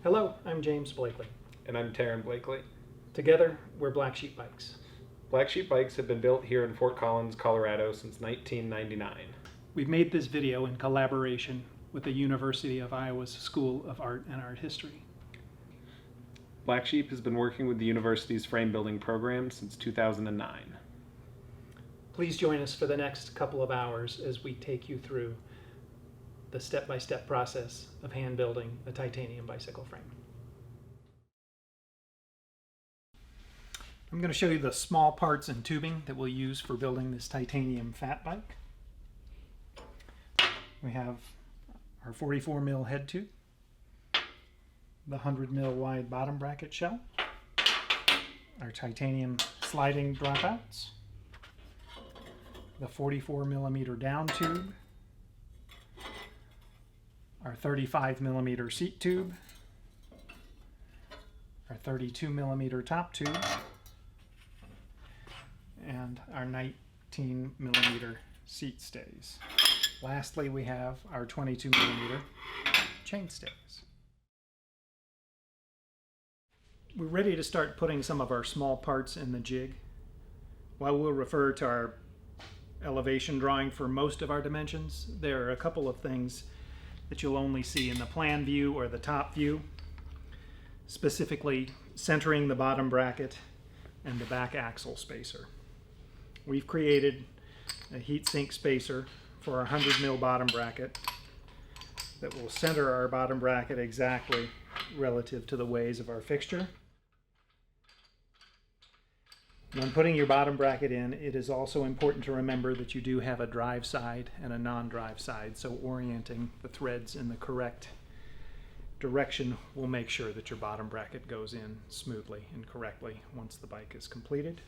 Hello, I'm James Bleakley. And I'm Tarryn Bleakley. Together, we're Black Sheep Bikes. Black Sheep Bikes have been built here in Fort Collins, Colorado since 1999. We've made this video in collaboration with the University of Iowa's School of Art and Art History. Black Sheep has been working with the university's frame building program since 2009. Please join us for the next couple of hours as we take you through the step-by-step process of hand building a titanium bicycle frame. I'm going to show you the small parts and tubing that we'll use for building this titanium fat bike. We have our 44 mil head tube, the 100 mil wide bottom bracket shell, our titanium sliding dropouts, the 44 millimeter down tube, our 35 millimeter seat tube, our 32 millimeter top tube, and our 19 millimeter seat stays. Lastly, we have our 22 millimeter chain stays. We're ready to start putting some of our small parts in the jig. While we'll refer to our elevation drawing for most of our dimensions, there are a couple of things that you'll only see in the plan view or the top view, specifically centering the bottom bracket and the back axle spacer. We've created a heat sink spacer for our 100 mil bottom bracket that will center our bottom bracket exactly relative to the ways of our fixture. When putting your bottom bracket in, it is also important to remember that you do have a drive side and a non-drive side, so orienting the threads in the correct direction will make sure that your bottom bracket goes in smoothly and correctly once the bike is completed.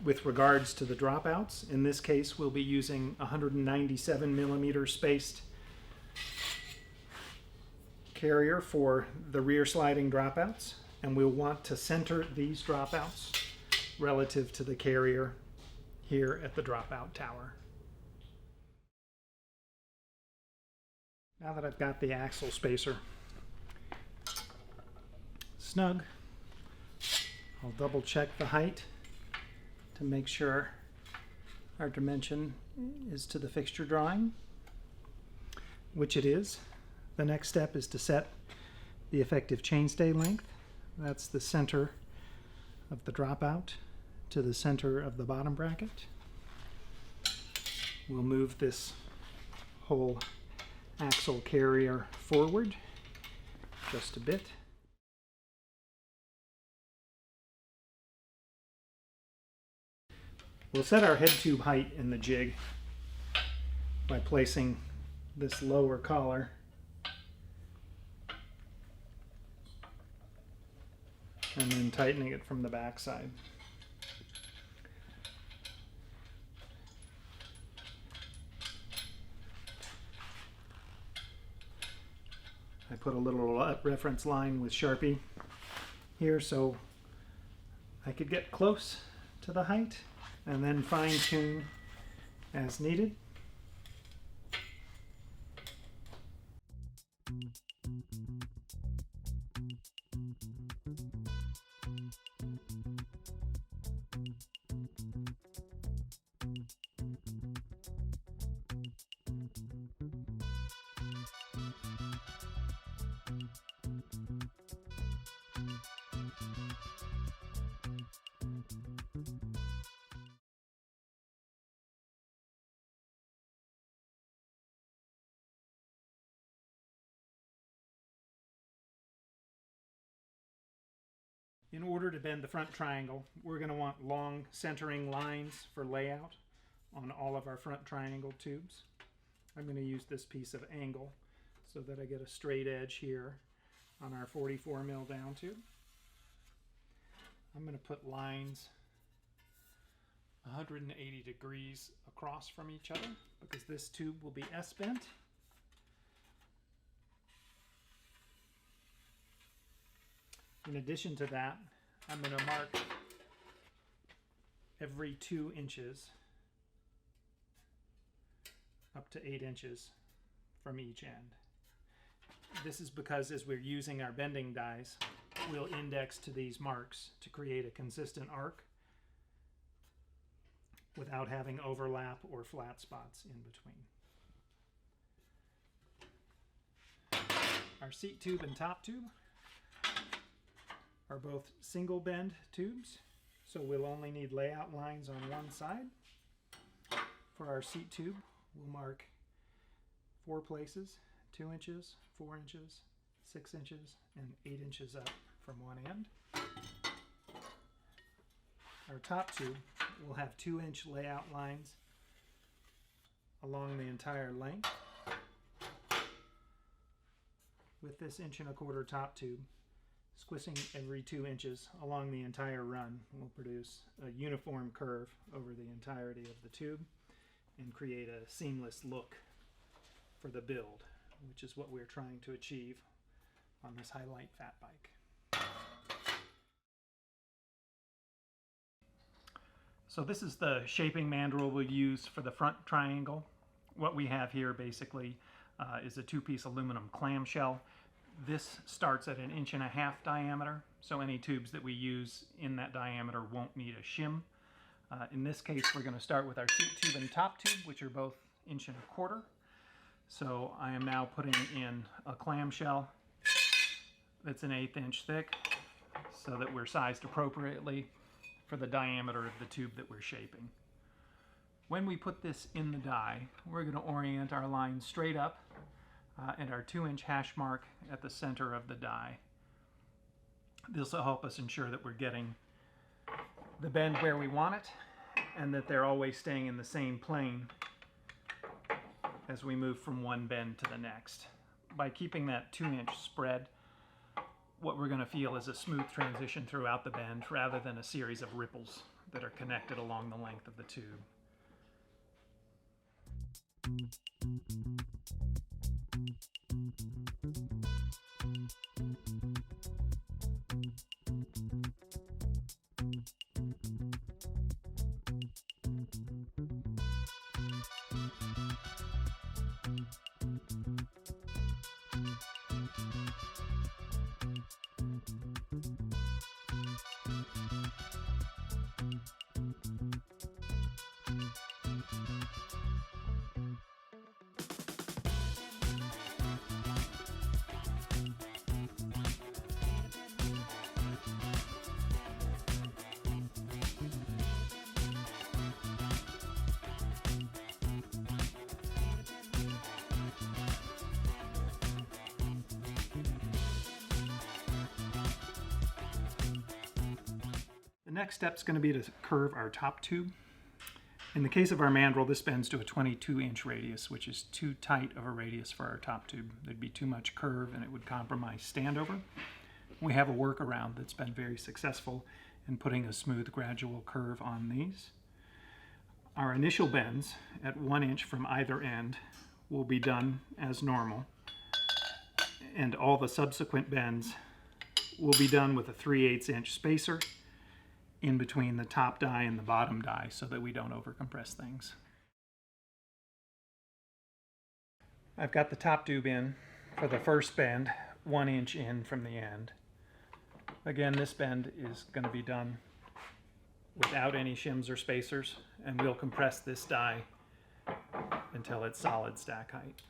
With regards to the dropouts, in this case we'll be using 197 millimeter spaced carrier for the rear sliding dropouts, and we'll want to center these dropouts relative to the carrier here at the dropout tower. Now that I've got the axle spacer snug, I'll double check the height to make sure our dimension is to the fixture drawing, which it is. The next step is to set the effective chainstay length. That's the center of the dropout to the center of the bottom bracket. We'll move this whole axle carrier forward just a bit. We'll set our head tube height in the jig by placing this lower collar and then tightening it from the back side. I put a little reference line with Sharpie here so I could get close to the height and then fine tune as needed. In order to bend the front triangle, we're going to want long centering lines for layout on all of our front triangle tubes. I'm going to use this piece of angle so that I get a straight edge here on our 44 mil down tube. I'm going to put lines 180 degrees across from each other because this tube will be S-bent. In addition to that, I'm going to mark every 2 inches up to 8 inches from each end. This is because as we're using our bending dies, we'll index to these marks to create a consistent arc without having overlap or flat spots in between. Our seat tube and top tube are both single bend tubes, so we'll only need layout lines on one side. For our seat tube, we'll mark 4 places, 2 inches, 4 inches, 6 inches, and 8 inches up from one end. Our top tube will have 2-inch layout lines along the entire length. With this 1.25" top tube, squishing every 2 inches along the entire run will produce a uniform curve over the entirety of the tube and create a seamless look for the build, which is what we're trying to achieve on this Highlight fat bike. So this is the shaping mandrel we'll use for the front triangle. What we have here basically is a 2-piece aluminum clamshell. This starts at 1.5 inches diameter, so any tubes that we use in that diameter won't need a shim. In this case, we're going to start with our seat tube and top tube, which are both 1.25 inches. So I am now putting in a clamshell that's 1/8 inch thick, so that we're sized appropriately for the diameter of the tube that we're shaping. When we put this in the die, we're going to orient our line straight up and our 2-inch hash mark at the center of the die. This will help us ensure that we're getting the bend where we want it and that they're always staying in the same plane as we move from one bend to the next. By keeping that 2-inch spread, what we're going to feel is a smooth transition throughout the bend rather than a series of ripples that are connected along the length of the tube. The next step is going to be to curve our top tube. In the case of our mandrel, this bends to a 22-inch radius, which is too tight of a radius for our top tube. There'd be too much curve and it would compromise standover. We have a workaround that's been very successful in putting a smooth gradual curve on these. Our initial bends at 1 inch from either end will be done as normal, and all the subsequent bends will be done with a 3/8 inch spacer in between the top die and the bottom die so that we don't overcompress things. I've got the top tube in for the first bend, 1 inch in from the end. Again, this bend is going to be done without any shims or spacers, and we'll compress this die until it's solid stack height.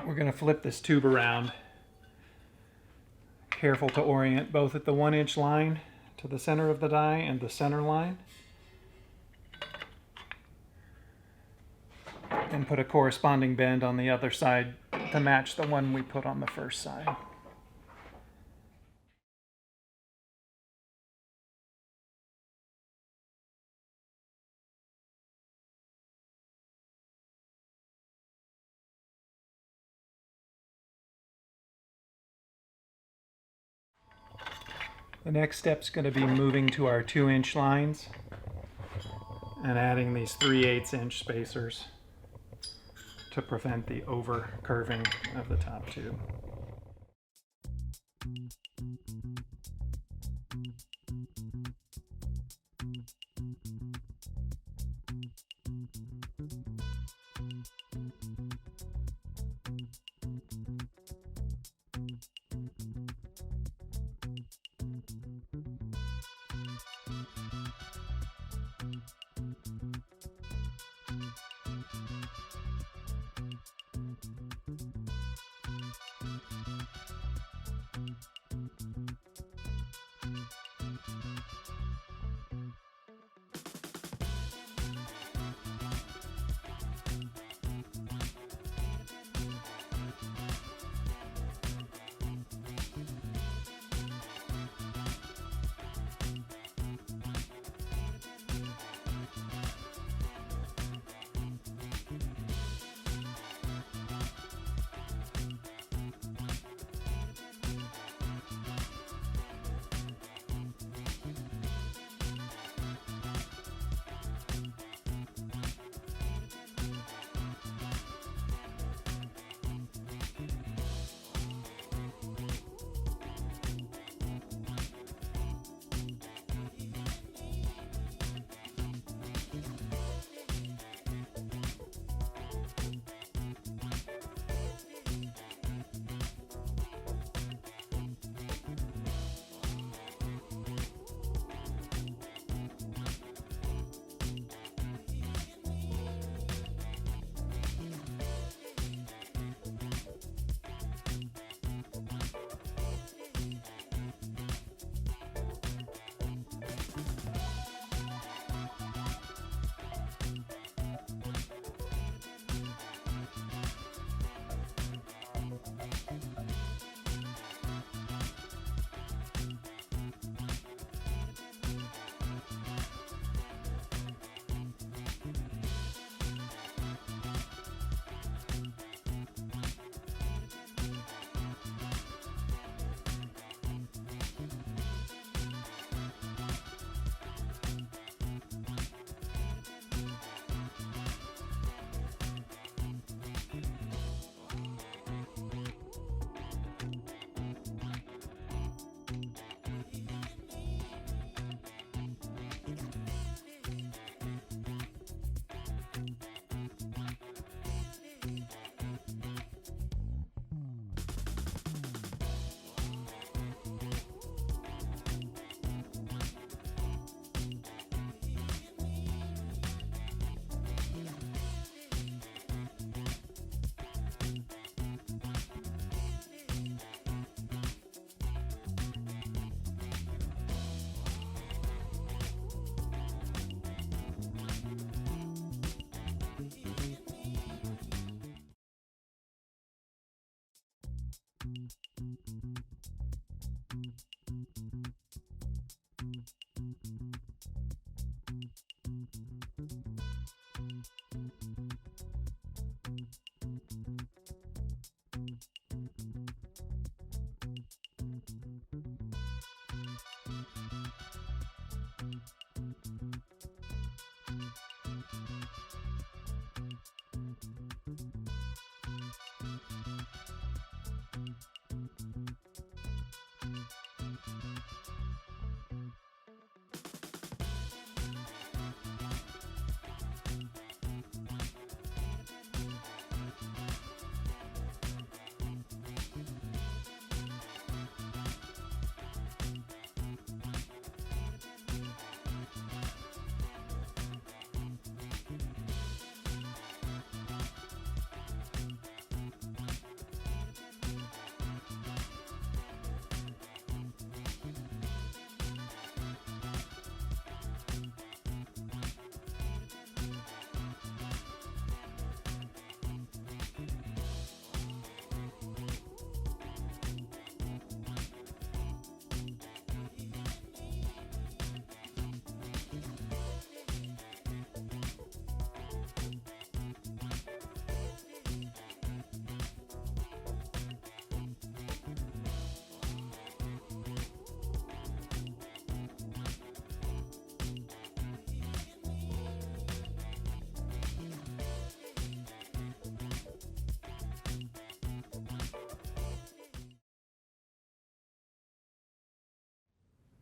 We're going to flip this tube around. Careful to orient both at the 1 inch line to the center of the die and the center line. And put a corresponding bend on the other side to match the one we put on the first side. The next step is going to be moving to our 2 inch lines and adding these 3/8 inch spacers to prevent the over curving of the top tube.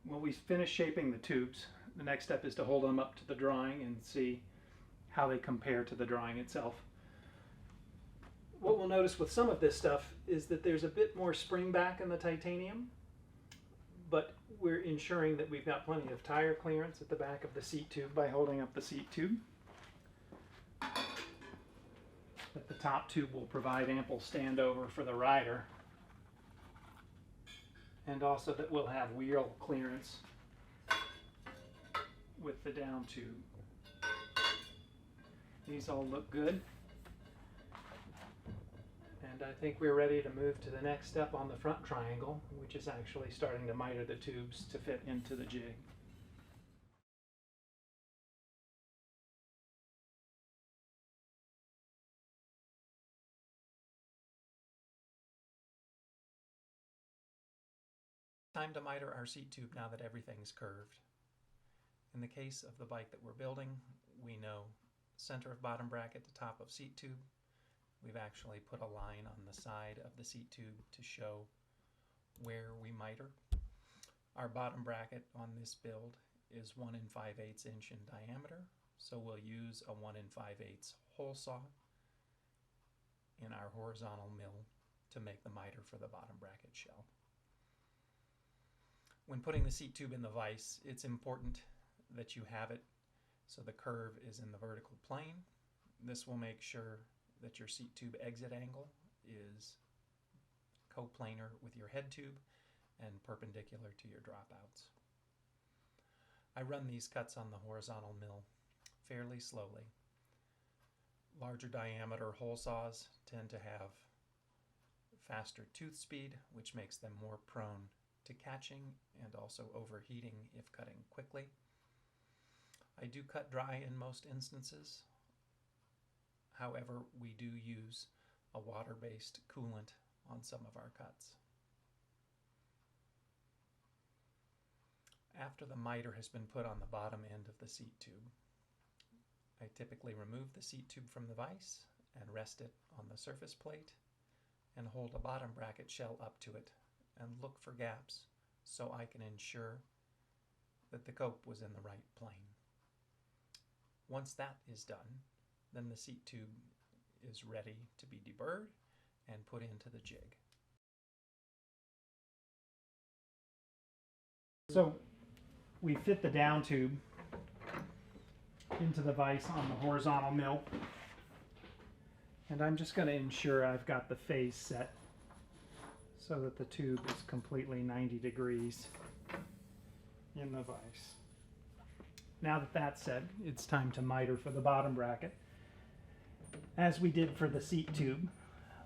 When we finish shaping the tubes, the next step is to hold them up to the drawing and see how they compare to the drawing itself. What we'll notice with some of this stuff is that there's a bit more spring back in the titanium, but we're ensuring that we've got plenty of tire clearance at the back of the seat tube by holding up the seat tube. That the top tube will provide ample standover for the rider, and also that we'll have wheel clearance with the down tube. These all look good, and I think we're ready to move to the next step on the front triangle, which is actually starting to miter the tubes to fit into the jig. Time to miter our seat tube now that everything's curved. In the case of the bike that we're building, we know center of bottom bracket to top of seat tube. We've actually put a line on the side of the seat tube to show where we miter. Our bottom bracket on this build is 1 5/8 inch in diameter, so we'll use a 1 5/8 hole saw in our horizontal mill to make the miter for the bottom bracket shell. When putting the seat tube in the vise, it's important that you have it so the curve is in the vertical plane. This will make sure that your seat tube exit angle is coplanar with your head tube and perpendicular to your dropouts. I run these cuts on the horizontal mill fairly slowly. Larger diameter hole saws tend to have faster tooth speed, which makes them more prone to catching and also overheating if cutting quickly. I do cut dry in most instances. However, we do use a water-based coolant on some of our cuts. After the miter has been put on the bottom end of the seat tube, I typically remove the seat tube from the vise and rest it on the surface plate and hold a bottom bracket shell up to it and look for gaps so I can ensure that the cope was in the right plane. Once that is done, then the seat tube is ready to be deburred and put into the jig. So we fit the down tube into the vise on the horizontal mill, and I'm just going to ensure I've got the face set so that the tube is completely 90 degrees in the vise. Now that that's set, it's time to miter for the bottom bracket. As we did for the seat tube,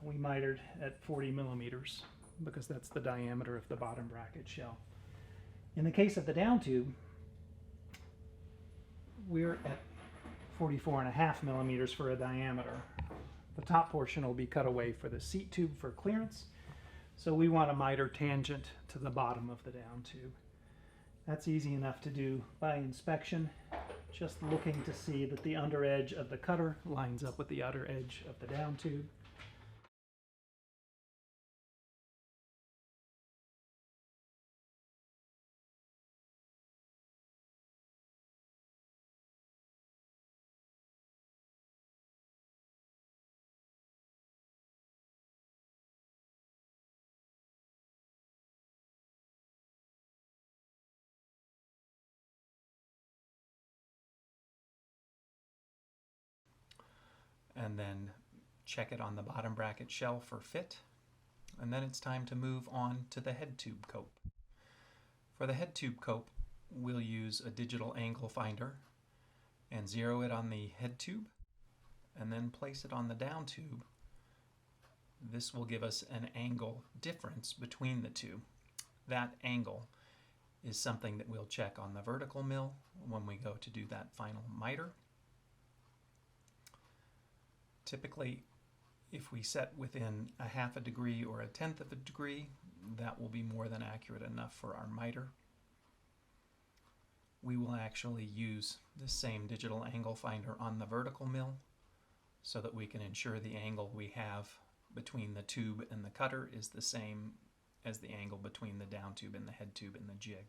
we mitered at 40 millimeters because that's the diameter of the bottom bracket shell. In the case of the down tube, we're at 44.5 millimeters for a diameter. The top portion will be cut away for the seat tube for clearance, so we want to miter tangent to the bottom of the down tube. That's easy enough to do by inspection, just looking to see that the under edge of the cutter lines up with the outer edge of the down tube. And then check it on the bottom bracket shell for fit. And then it's time to move on to the head tube cope. For the head tube cope, we'll use a digital angle finder and zero it on the head tube and then place it on the down tube. This will give us an angle difference between the two. That angle is something that we'll check on the vertical mill when we go to do that final miter. Typically, if we set within a half a degree or a tenth of a degree, that will be more than accurate enough for our miter. We will actually use the same digital angle finder on the vertical mill so that we can ensure the angle we have between the tube and the cutter is the same as the angle between the down tube and the head tube and the jig.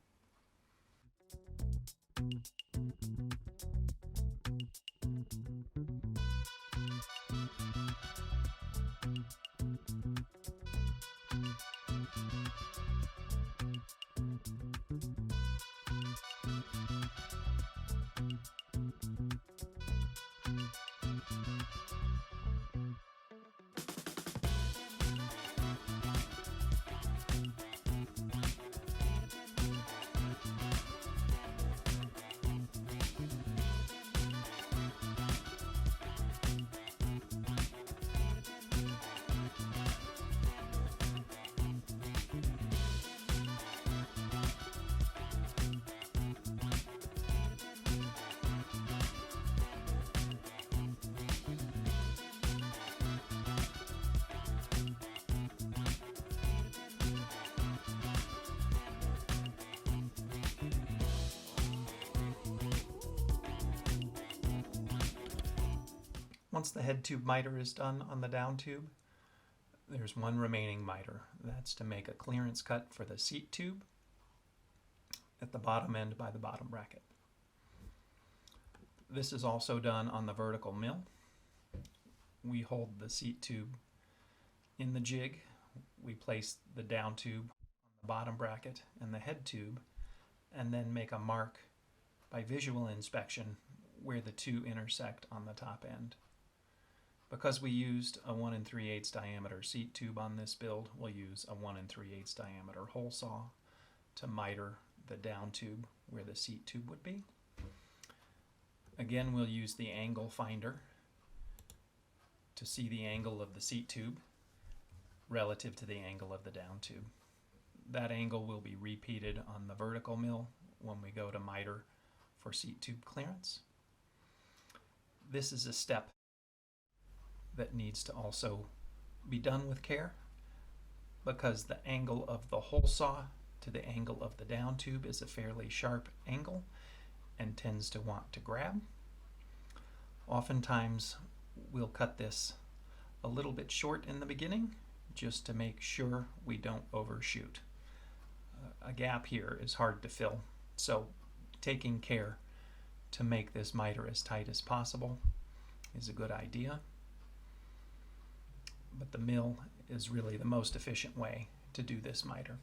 Once the head tube miter is done on the down tube, there's one remaining miter. That's to make a clearance cut for the seat tube at the bottom end by the bottom bracket. This is also done on the vertical mill. We hold the seat tube in the jig. We place the down tube on the bottom bracket and the head tube, and then make a mark by visual inspection where the two intersect on the top end. Because we used a 1 3/8 diameter seat tube on this build, we'll use a 1 3/8 diameter hole saw to miter the down tube where the seat tube would be. Again, we'll use the angle finder to see the angle of the seat tube relative to the angle of the down tube. That angle will be repeated on the vertical mill when we go to miter for seat tube clearance. This is a step that needs to also be done with care, because the angle of the hole saw to the angle of the down tube is a fairly sharp angle and tends to want to grab. Oftentimes we'll cut this a little bit short in the beginning just to make sure we don't overshoot. A gap here is hard to fill, so taking care to make this miter as tight as possible is a good idea. But the mill is really the most efficient way to do this miter.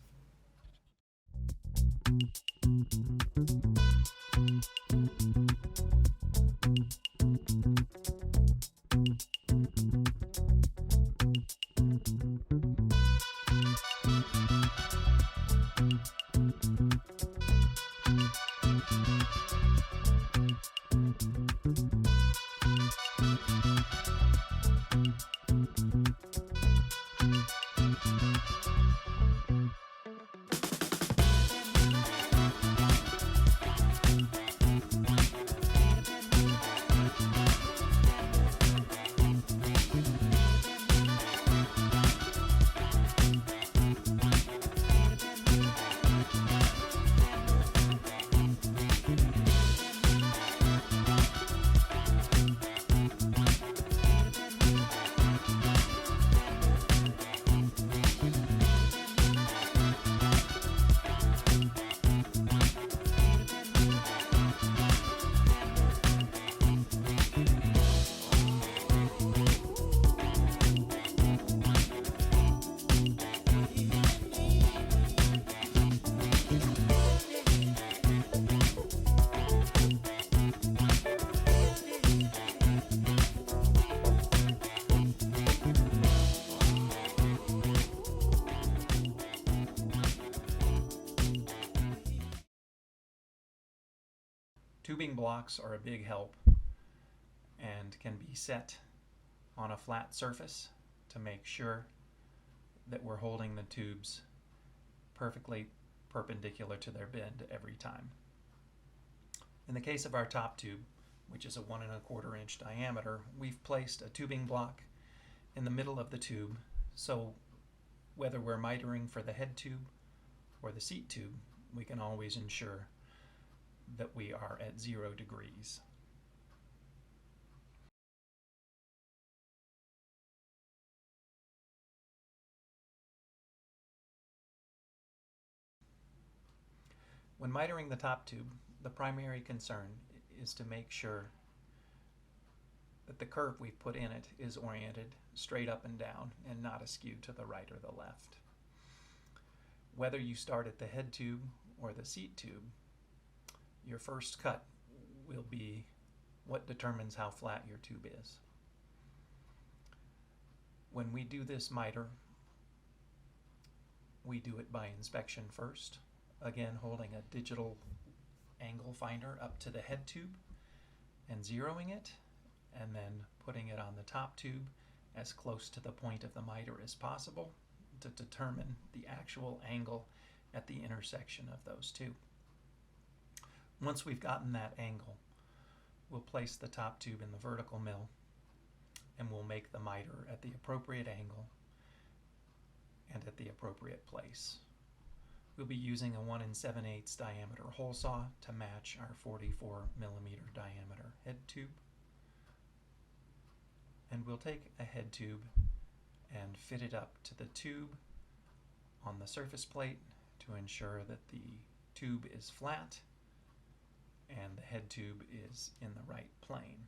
Tubing blocks are a big help and can be set on a flat surface to make sure that we're holding the tubes perfectly perpendicular to their bend every time. In the case of our top tube, which is a 1 1/4 inch diameter, we've placed a tubing block in the middle of the tube, so whether we're mitering for the head tube or the seat tube, we can always ensure that we are at 0 degrees. When mitering the top tube, the primary concern is to make sure that the curve we've put in it is oriented straight up and down and not askew to the right or the left. Whether you start at the head tube or the seat tube, your first cut will be what determines how flat your tube is. When we do this miter, we do it by inspection first, again holding a digital angle finder up to the head tube and zeroing it, and then putting it on the top tube as close to the point of the miter as possible to determine the actual angle at the intersection of those two. Once we've gotten that angle, we'll place the top tube in the vertical mill and we'll make the miter at the appropriate angle and at the appropriate place. We'll be using a 1 7/8 diameter hole saw to match our 44 millimeter diameter head tube. And we'll take a head tube and fit it up to the tube on the surface plate to ensure that the tube is flat and the head tube is in the right plane.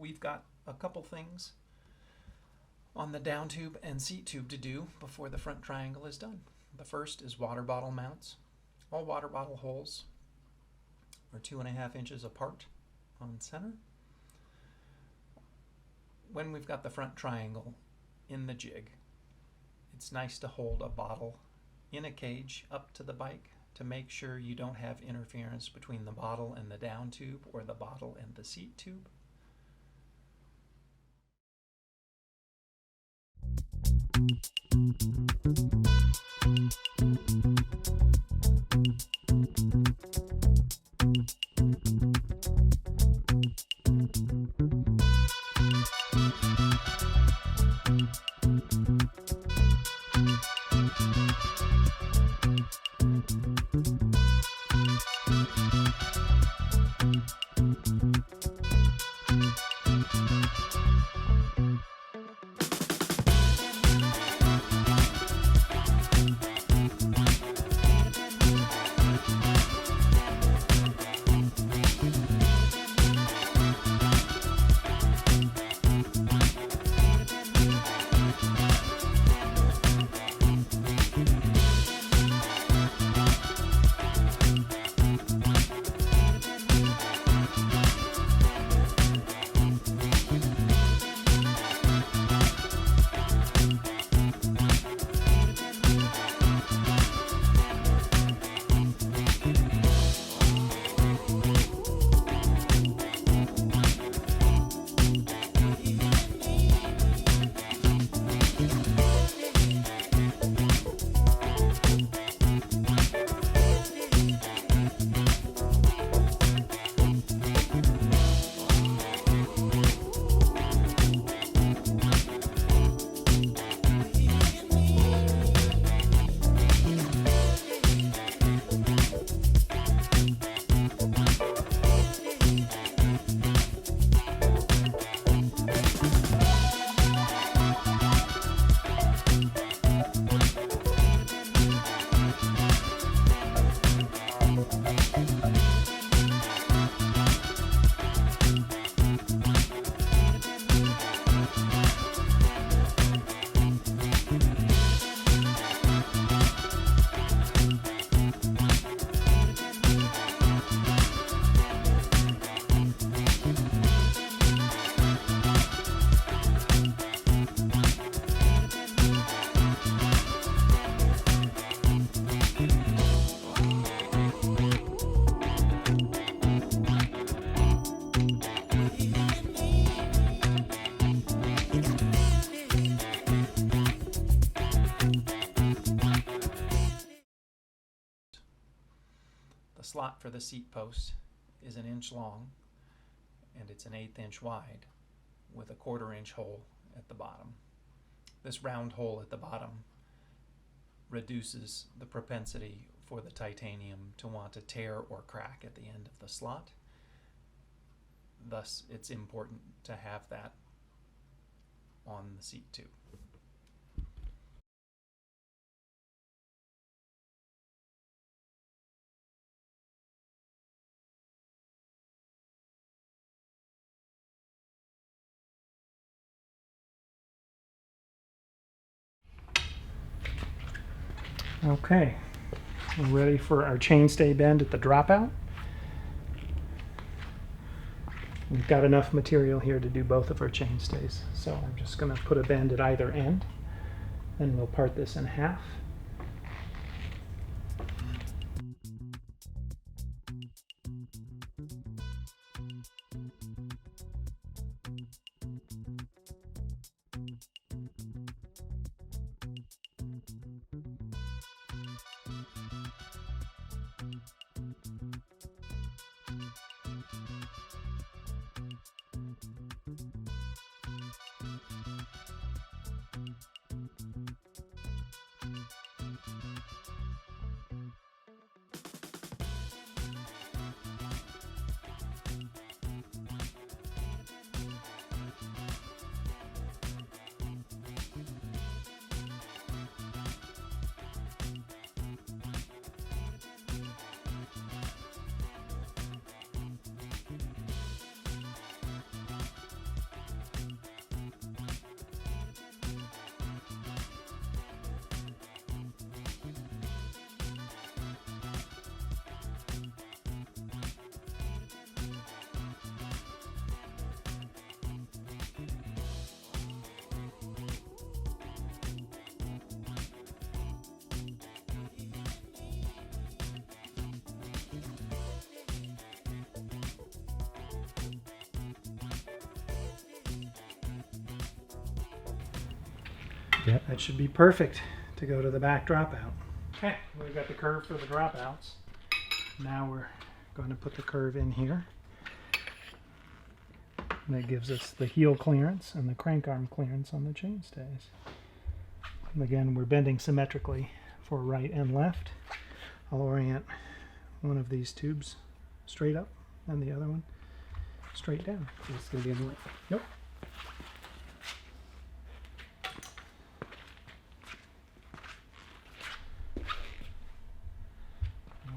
we've got a couple things on the down tube and seat tube to do before the front triangle is done. The first is water bottle mounts. All water bottle holes are 2.5 inches apart on center. When we've got the front triangle in the jig, it's nice to hold a bottle in a cage up to the bike to make sure you don't have interference between the bottle and the down tube or the bottle and the seat tube. The slot for the seat post is 1 inch long and it's 1/8 inch wide with a 1/4 inch hole at the bottom. This round hole at the bottom reduces the propensity for the titanium to want to tear or crack at the end of the slot. Thus, it's important to have that on the seat tube. Okay, we're ready for our chainstay bend at the dropout. We've got enough material here to do both of our chainstays, so I'm just going to put a bend at either end, and we'll part this in half. Yeah. That should be perfect to go to the back dropout. Okay, we've got the curve for the dropouts. Now we're going to put the curve in here. And that gives us the heel clearance and the crank arm clearance on the chainstays. And again, we're bending symmetrically for right and left. I'll orient one of these tubes straight up and the other one straight down. It's going to be on the left. Yep.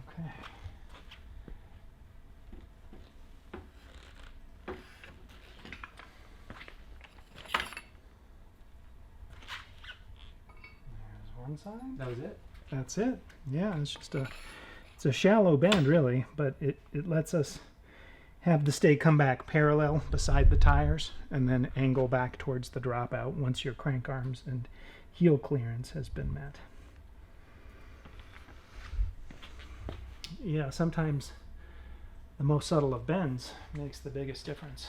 Okay. There's one side. That was it? That's it. Yeah, it's a shallow bend really, but it lets us have the stay come back parallel beside the tires and then angle back towards the dropout once your crank arms and heel clearance has been met. Yeah, sometimes the most subtle of bends makes the biggest difference.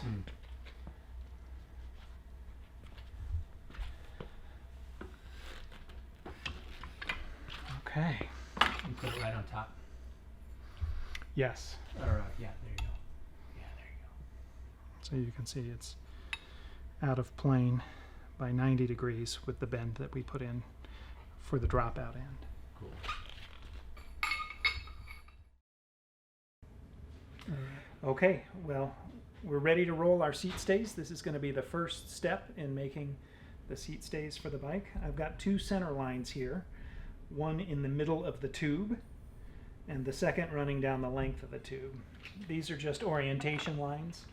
Okay. You put it right on top. Yes. Or, yeah, there you go. Yeah, there you go. So you can see it's out of plane by 90 degrees with the bend that we put in for the dropout end. Cool. Okay, well, we're ready to roll our seat stays. This is going to be the first step in making the seat stays for the bike. I've got two center lines here, one in the middle of the tube and the second running down the length of the tube. These are just orientation lines.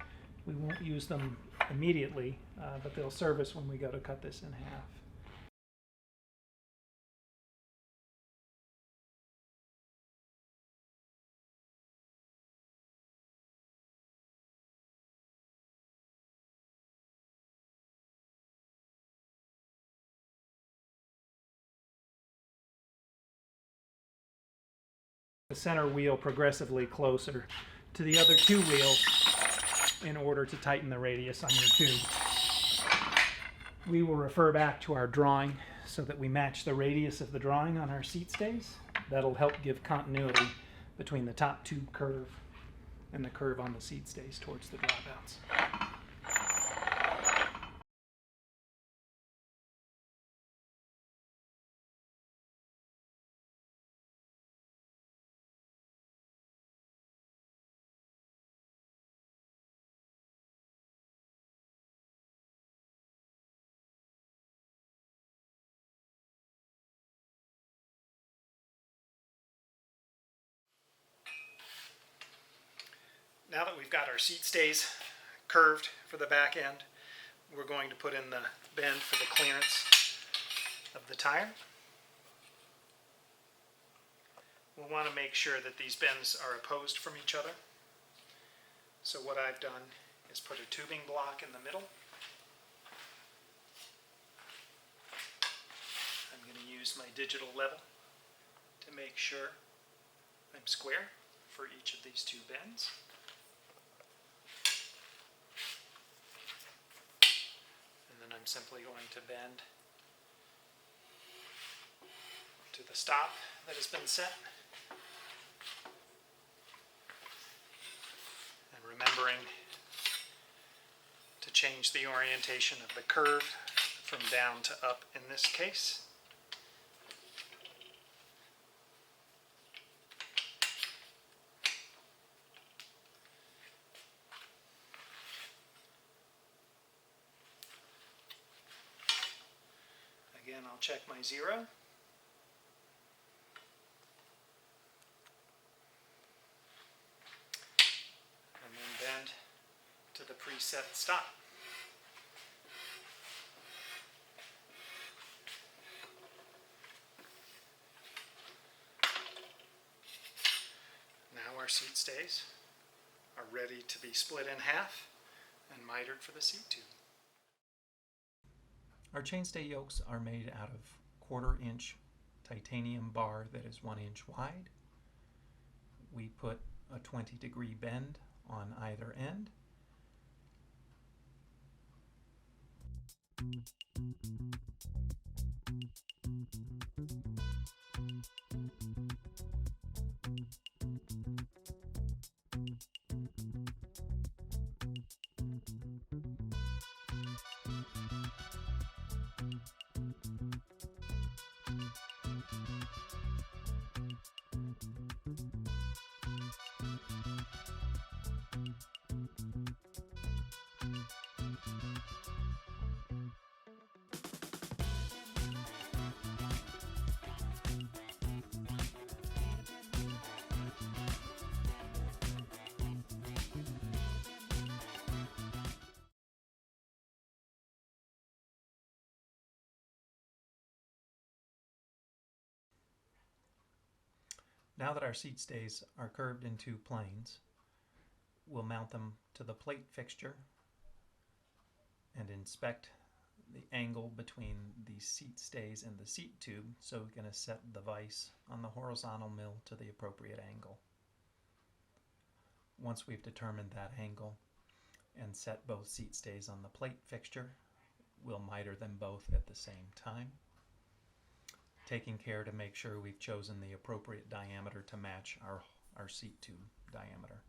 We won't use them immediately, but they'll serve us when we go to cut this in half. The center wheel progressively closer to the other two wheels in order to tighten the radius on your tube. We will refer back to our drawing so that we match the radius of the drawing on our seat stays. That'll help give continuity between the top tube curve and the curve on the seat stays towards the dropouts. Now that we've got our seat stays curved for the back end, we're going to put in the bend for the clearance of the tire. We'll want to make sure that these bends are opposed from each other. So what I've done is put a tubing block in the middle. I'm going to use my digital level to make sure I'm square for each of these two bends. And then I'm simply going to bend to the stop that has been set. And remembering to change the orientation of the curve from down to up in this case. Again, I'll check my zero. And then bend to the preset stop. Now our seat stays are ready to be split in half and mitered for the seat tube. Our chainstay yokes are made out of 1/4 inch titanium bar that is 1 inch wide. We put a 20-degree bend on either end. Now that our seat stays are curved into planes, we'll mount them to the plate fixture and inspect the angle between the seat stays and the seat tube, so we're going to set the vise on the horizontal mill to the appropriate angle. Once we've determined that angle and set both seat stays on the plate fixture, we'll miter them both at the same time, taking care to make sure we've chosen the appropriate diameter to match our seat tube diameter.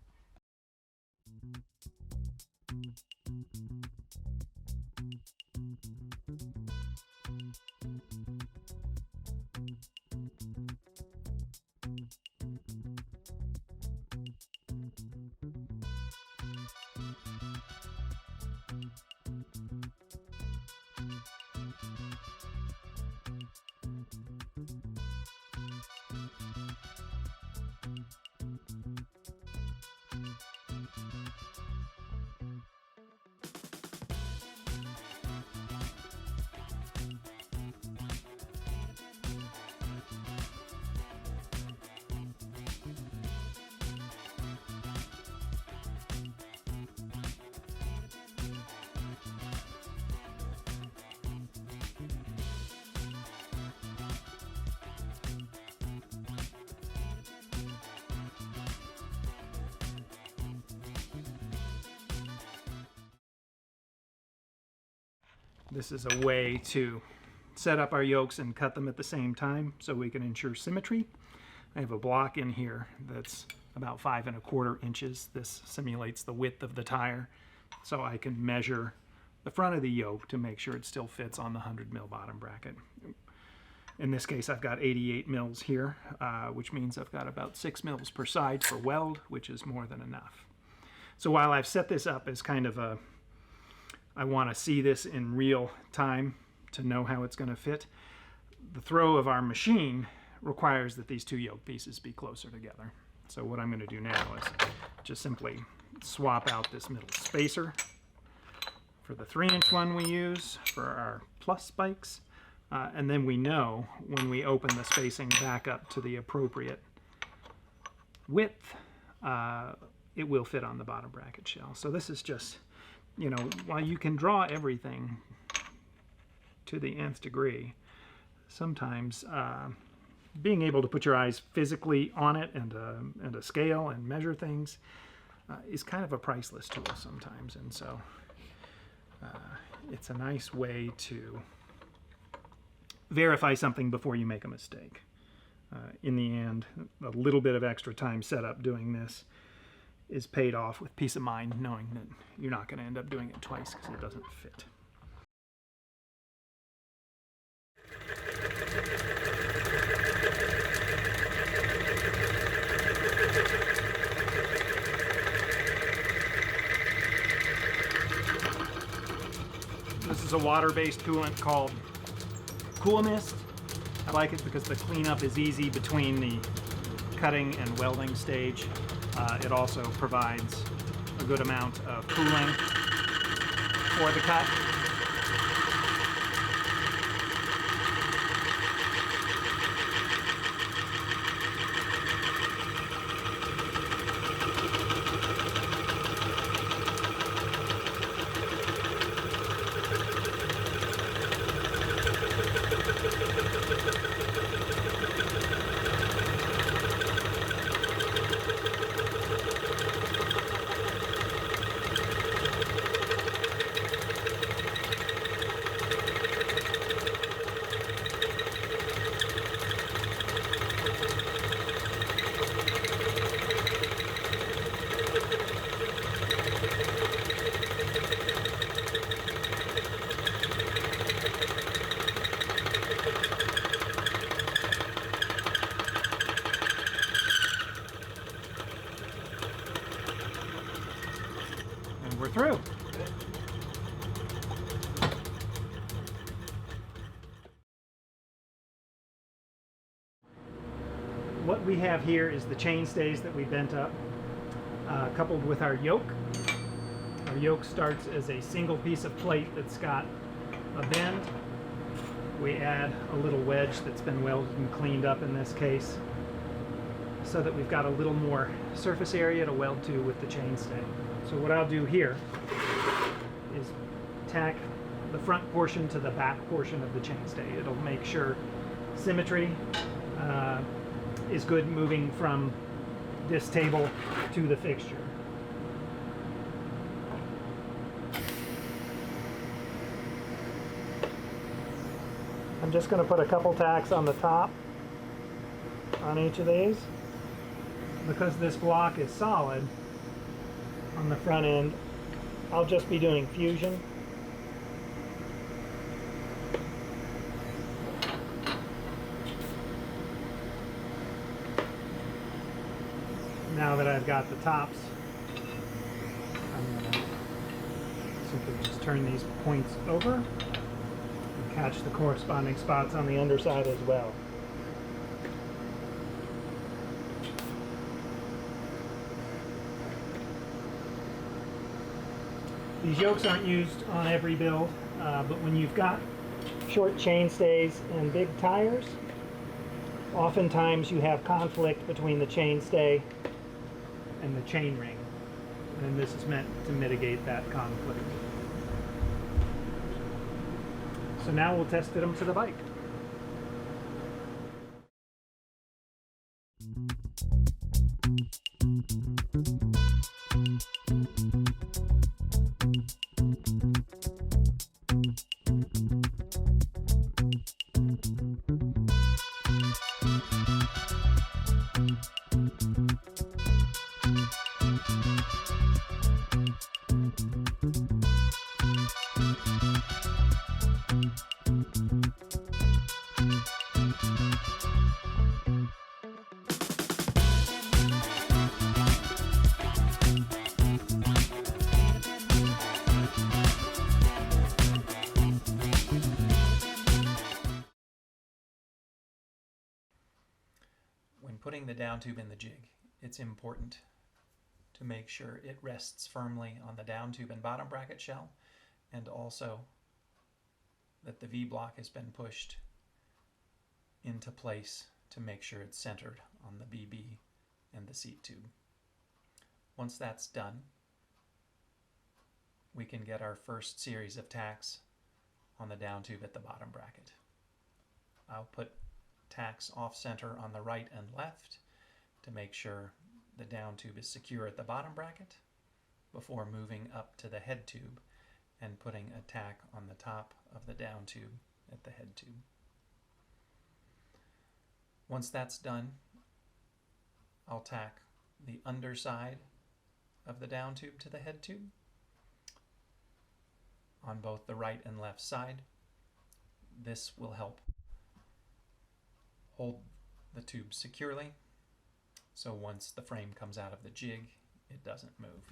This is a way to set up our yokes and cut them at the same time so we can ensure symmetry. I have a block in here that's about 5 1/4 inches. This simulates the width of the tire, so I can measure the front of the yoke to make sure it still fits on the 100 mil bottom bracket. In this case, I've got 88 mils here, which means I've got about 6 mils per side for weld, which is more than enough. So while I've set this up as kind of a, I want to see this in real time to know how it's going to fit, the throw of our machine requires that these two yoke pieces be closer together. So what I'm going to do now is just simply swap out this middle spacer for the 3-inch one we use for our plus spikes, and then we know when we open the spacing back up to the appropriate width, it will fit on the bottom bracket shell. So this is just, you know, while you can draw everything to the nth degree, sometimes being able to put your eyes physically on it and a scale and measure things is kind of a priceless tool sometimes. And so it's a nice way to verify something before you make a mistake. In the end, a little bit of extra time set up doing this is paid off with peace of mind, knowing that you're not going to end up doing it twice because it doesn't fit. This is a water-based coolant called Cool Mist. I like it because the cleanup is easy between the cutting and welding stage. It also provides a good amount of cooling for the cut. And we're through. What we have here is the chain stays that we bent up, coupled with our yoke. Our yoke starts as a single piece of plate that's got a bend. We add a little wedge that's been welded and cleaned up in this case, so that we've got a little more surface area to weld to with the chainstay. So what I'll do here is tack the front portion to the back portion of the chainstay. It'll make sure symmetry is good moving from this table to the fixture. I'm just going to put a couple tacks on the top on each of these. Because this block is solid on the front end, I'll just be doing fusion. Now that I've got the tops, I'm going to simply just turn these points over and catch the corresponding spots on the underside as well. These yokes aren't used on every build, but when you've got short chain stays and big tires, oftentimes you have conflict between the chain stay and the chain ring, and this is meant to mitigate that conflict. So now we'll test fit them to the bike. When putting the down tube in the jig, it's important to make sure it rests firmly on the down tube and bottom bracket shell, and also that the V-block has been pushed into place to make sure it's centered on the BB and the seat tube. Once that's done, we can get our first series of tacks on the down tube at the bottom bracket. I'll put tacks off center on the right and left to make sure the down tube is secure at the bottom bracket before moving up to the head tube and putting a tack on the top of the down tube at the head tube. Once that's done, I'll tack the underside of the down tube to the head tube on both the right and left side. This will help hold the tube securely, so once the frame comes out of the jig, it doesn't move.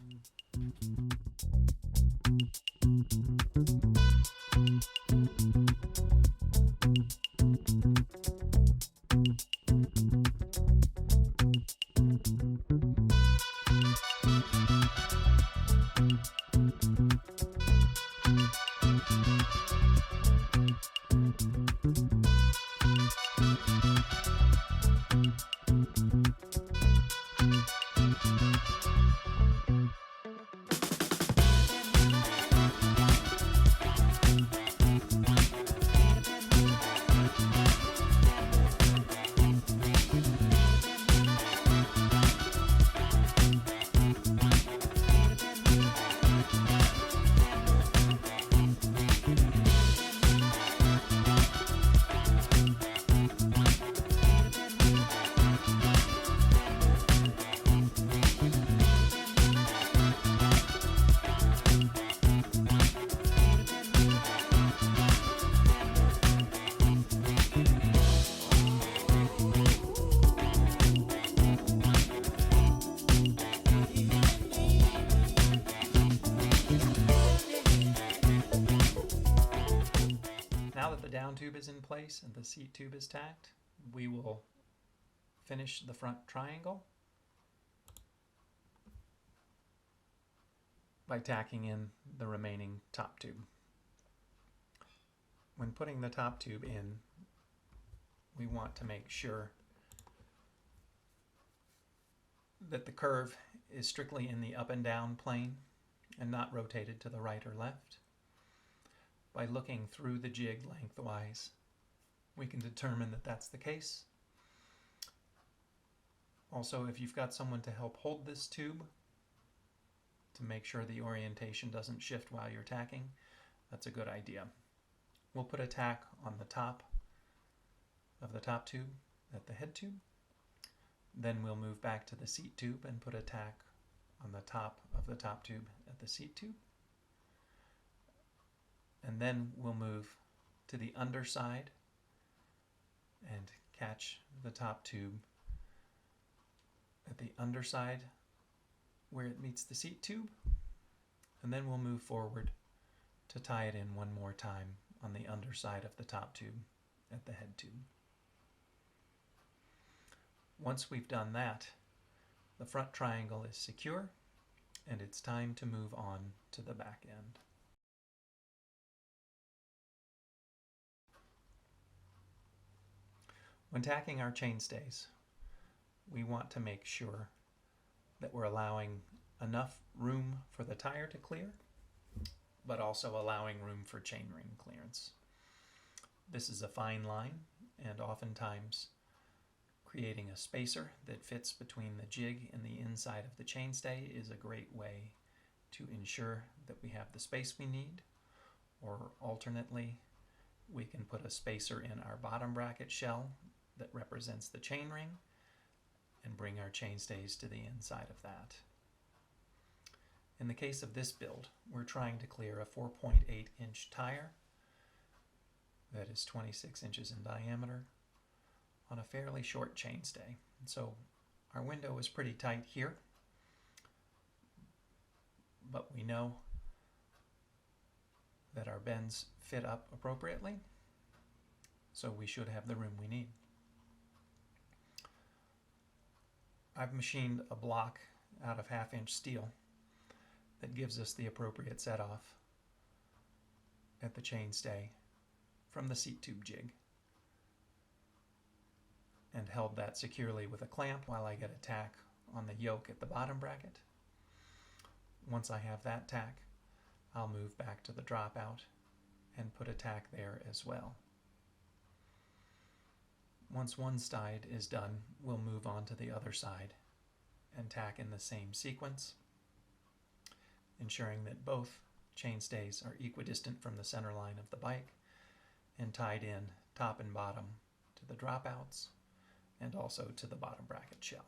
down tube is in place and the seat tube is tacked, we will finish the front triangle by tacking in the remaining top tube. When putting the top tube in, we want to make sure that the curve is strictly in the up and down plane and not rotated to the right or left. By looking through the jig lengthwise, we can determine that that's the case. Also, if you've got someone to help hold this tube to make sure the orientation doesn't shift while you're tacking, that's a good idea. We'll put a tack on the top of the top tube at the head tube. Then we'll move back to the seat tube and put a tack on the top of the top tube at the seat tube. And then we'll move to the underside and catch the top tube at the underside where it meets the seat tube. And then we'll move forward to tie it in one more time on the underside of the top tube at the head tube. Once we've done that, the front triangle is secure and it's time to move on to the back end. When tacking our chainstays, we want to make sure that we're allowing enough room for the tire to clear, but also allowing room for chainring clearance. This is a fine line, and oftentimes creating a spacer that fits between the jig and the inside of the chainstay is a great way to ensure that we have the space we need, or alternately, we can put a spacer in our bottom bracket shell that represents the chainring and bring our chainstays to the inside of that. In the case of this build, we're trying to clear a 4.8 inch tire that is 26 inches in diameter on a fairly short chainstay. So our window is pretty tight here, but we know that our bends fit up appropriately, so we should have the room we need. I've machined a block out of 1/2 inch steel that gives us the appropriate set off at the chainstay from the seat tube jig, and held that securely with a clamp while I get a tack on the yoke at the bottom bracket. Once I have that tack, I'll move back to the dropout and put a tack there as well. Once one side is done, we'll move on to the other side and tack in the same sequence, ensuring that both chainstays are equidistant from the center line of the bike and tied in top and bottom to the dropouts and also to the bottom bracket shell.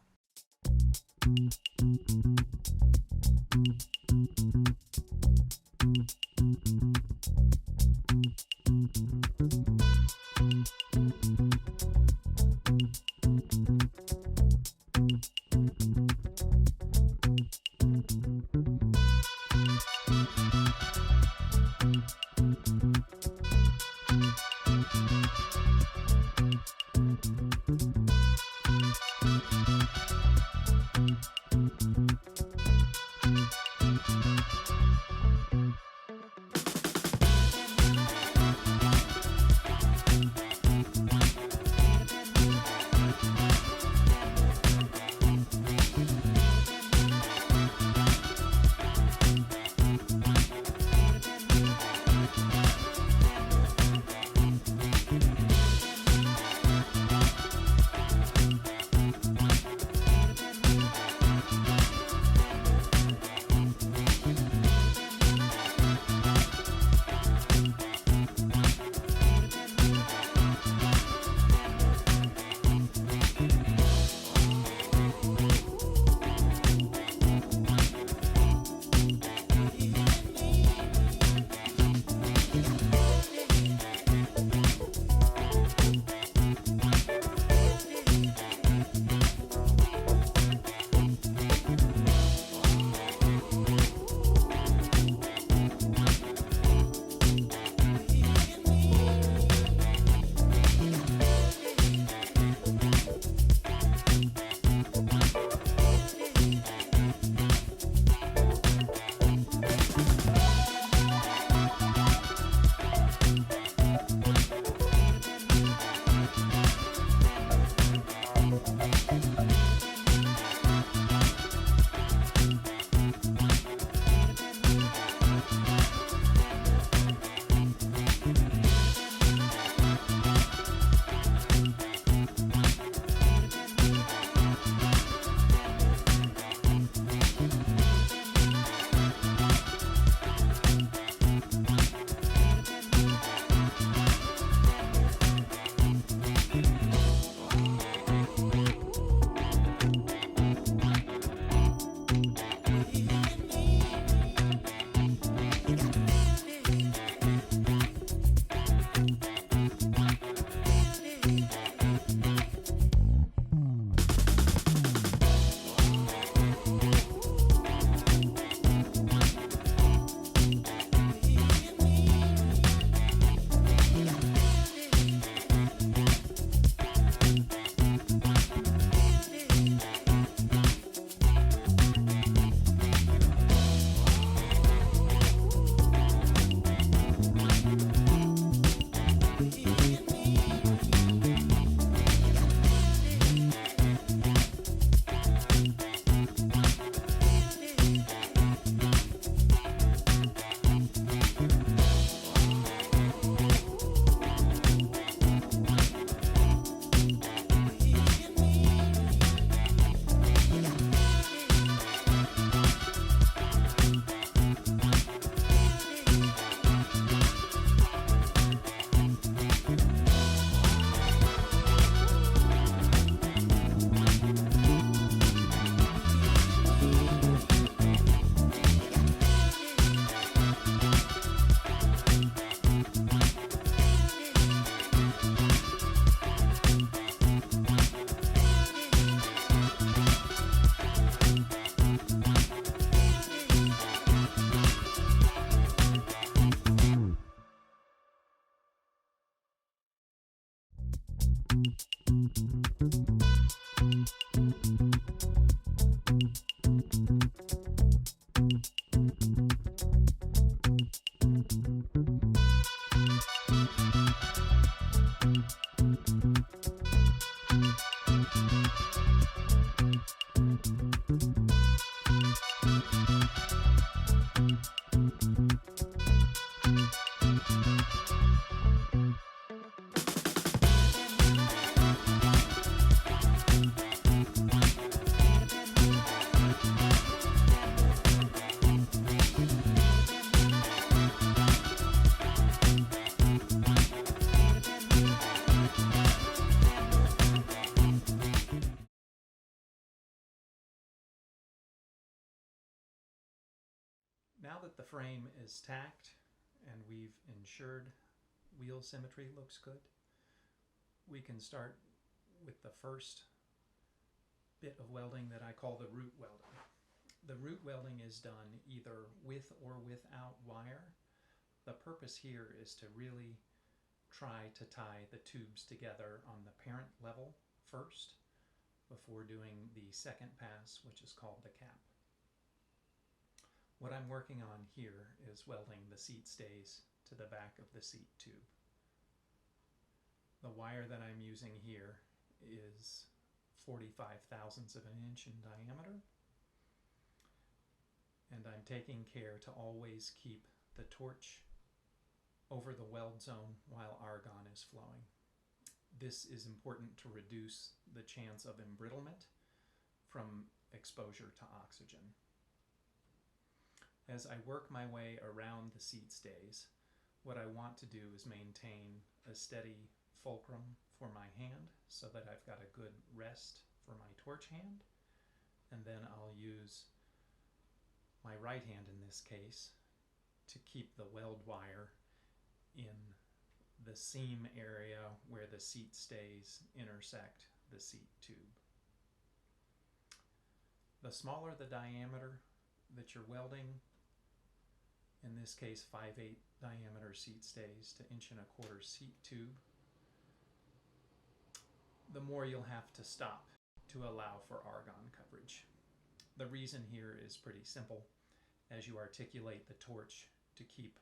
Now that the frame is tacked and we've ensured wheel symmetry looks good, we can start with the first bit of welding that I call the root welding. The root welding is done either with or without wire. The purpose here is to really try to tie the tubes together on the parent level first before doing the second pass, which is called the cap. What I'm working on here is welding the seat stays to the back of the seat tube. The wire that I'm using here is 45 thousandths of an inch in diameter, and I'm taking care to always keep the torch over the weld zone while argon is flowing. This is important to reduce the chance of embrittlement from exposure to oxygen. As I work my way around the seat stays, what I want to do is maintain a steady fulcrum for my hand so that I've got a good rest for my torch hand, and then I'll use my right hand in this case to keep the weld wire in the seam area where the seat stays intersect the seat tube. The smaller the diameter that you're welding, in this case 5/8 diameter seat stays to 1¼ inch seat tube, the more you'll have to stop to allow for argon coverage. The reason here is pretty simple. As you articulate the torch to keep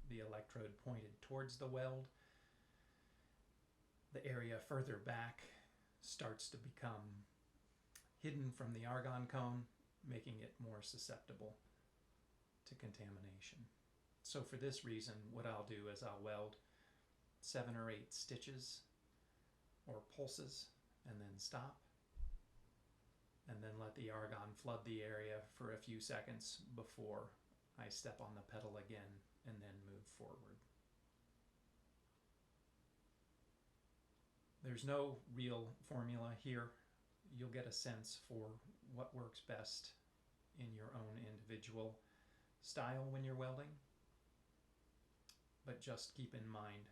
the electrode pointed towards the weld, the area further back starts to become hidden from the argon cone, making it more susceptible to contamination. So for this reason, what I'll do is I'll weld 7 or 8 stitches or pulses and then stop, and then let the argon flood the area for a few seconds before I step on the pedal again and then move forward. There's no real formula here. You'll get a sense for what works best in your own individual style when you're welding, but just keep in mind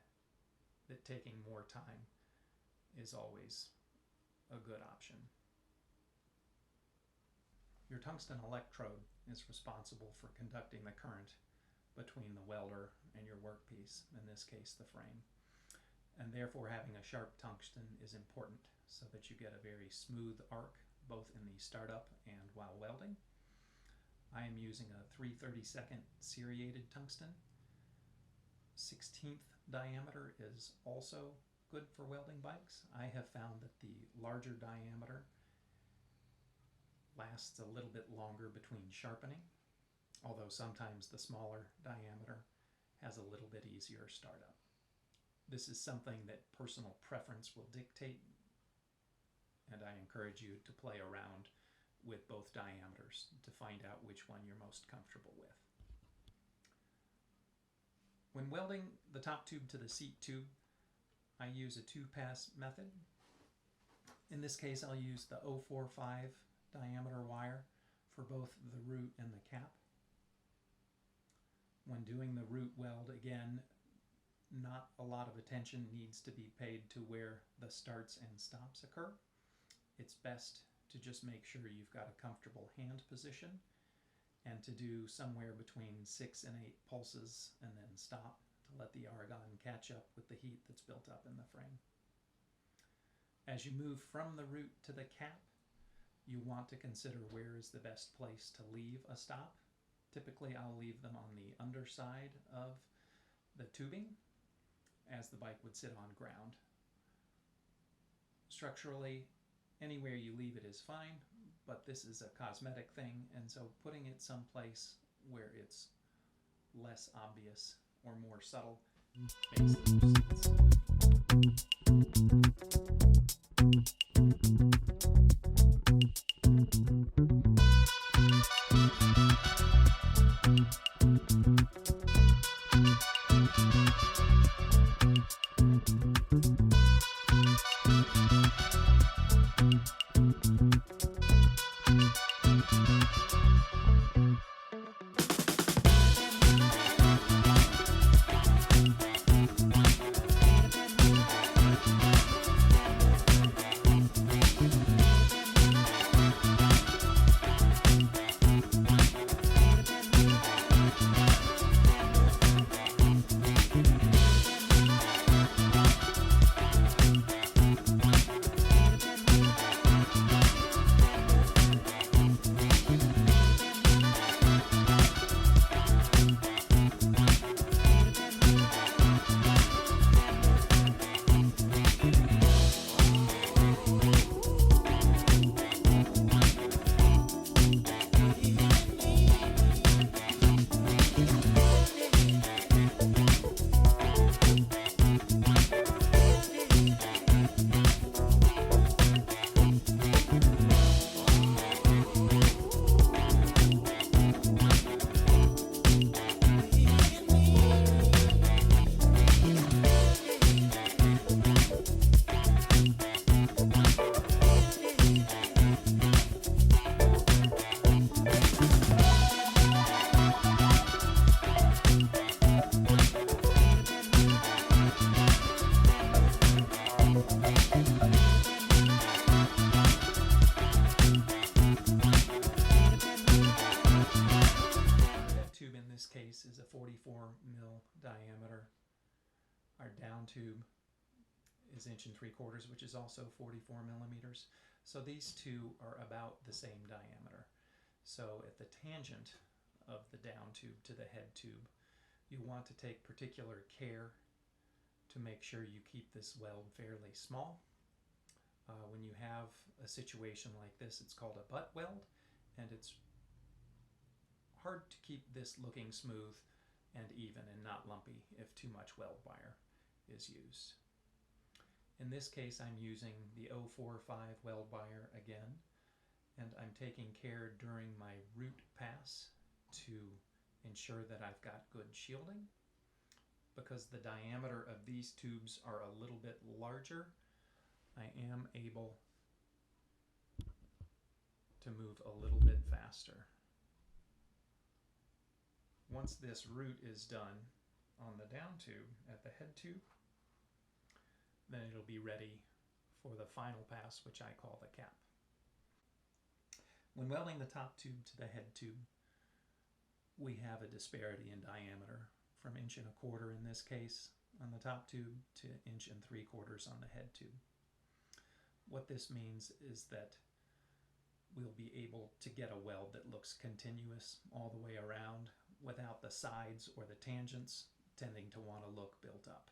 that taking more time is always a good option. Your tungsten electrode is responsible for conducting the current between the welder and your workpiece, in this case the frame. And therefore having a sharp tungsten is important so that you get a very smooth arc both in the startup and while welding. I am using a 3/32 seriated tungsten. 1/16 diameter is also good for welding bikes. I have found that the larger diameter lasts a little bit longer between sharpening, although sometimes the smaller diameter has a little bit easier startup. This is something that personal preference will dictate, and I encourage you to play around with both diameters to find out which one you're most comfortable with. When welding the top tube to the seat tube, I use a 2-pass method. In this case, I'll use the 0.45 diameter wire for both the root and the cap. When doing the root weld, again, not a lot of attention needs to be paid to where the starts and stops occur. It's best to just make sure you've got a comfortable hand position and to do somewhere between 6 and 8 pulses and then stop to let the argon catch up with the heat that's built up in the frame. As you move from the root to the cap, you want to consider where is the best place to leave a stop. Typically I'll leave them on the underside of the tubing, as the bike would sit on ground. Structurally, anywhere you leave it is fine, but this is a cosmetic thing, and so putting it someplace where it's less obvious or more subtle makes the most sense. case is a 44 mil diameter. Our down tube is 1 3/4 inches, which is also 44 millimeters. So these two are about the same diameter. So at the tangent of the down tube to the head tube, you want to take particular care to make sure you keep this weld fairly small. When you have a situation like this, it's called a butt weld, and it's hard to keep this looking smooth and even and not lumpy if too much weld wire is used. In this case, I'm using the 045 weld wire again, and I'm taking care during my root pass to ensure that I've got good shielding. Because the diameter of these tubes are a little bit larger, I am able to move a little bit faster. Once this root is done on the down tube at the head tube, then it'll be ready for the final pass, which I call the cap. When welding the top tube to the head tube, we have a disparity in diameter from 1 1/4 inches in this case on the top tube to 1 3/4 inches on the head tube. What this means is that we'll be able to get a weld that looks continuous all the way around without the sides or the tangents tending to want to look built up.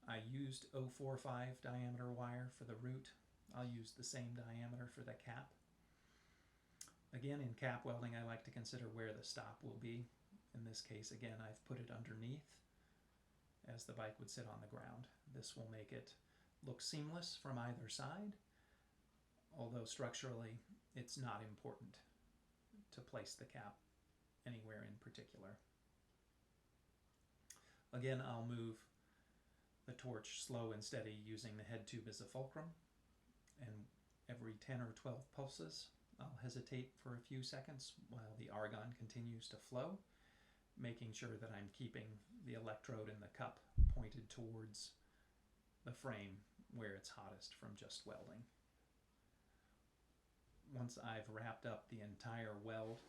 I used 045 diameter wire for the root. I'll use the same diameter for the cap. Again, in cap welding, I like to consider where the stop will be. In this case, again, I've put it underneath as the bike would sit on the ground. This will make it look seamless from either side, although structurally it's not important to place the cap anywhere in particular. Again, I'll move the torch slow and steady using the head tube as a fulcrum, and every 10 or 12 pulses I'll hesitate for a few seconds while the argon continues to flow, making sure that I'm keeping the electrode in the cup pointed towards the frame where it's hottest from just welding. Once I've wrapped up the entire weld,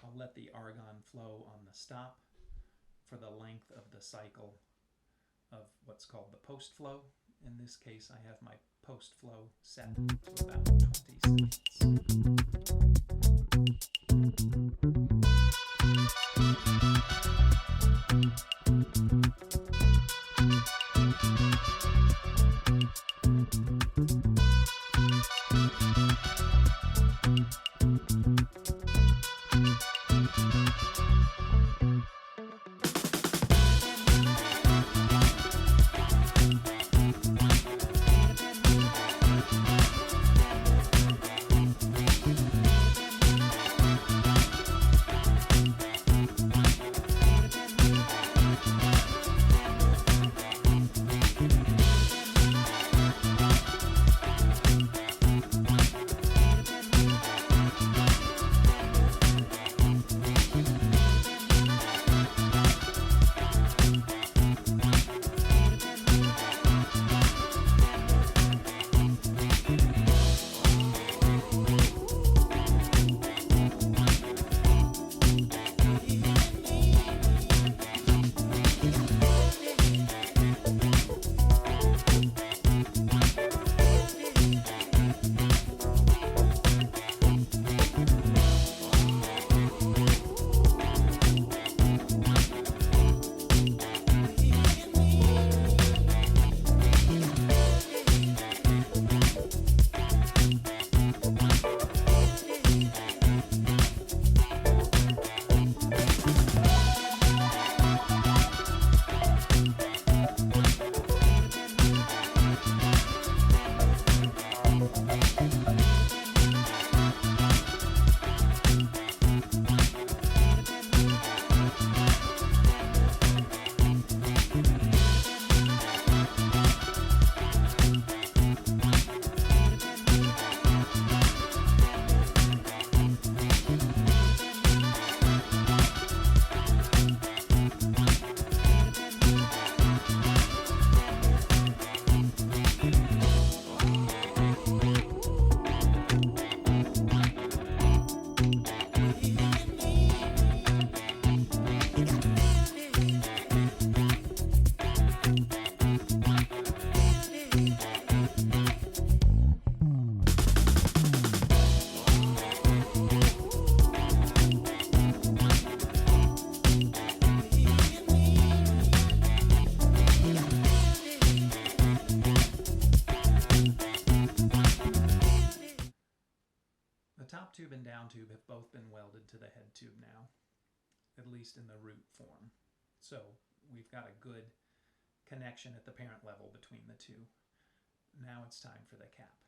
I'll let the argon flow on the stop for the length of the cycle of what's called the post flow. In this case, I have my post flow set to about 20 seconds. have both been welded to the head tube now, at least in the root form. So we've got a good connection at the parent level between the two. Now it's time for the cap.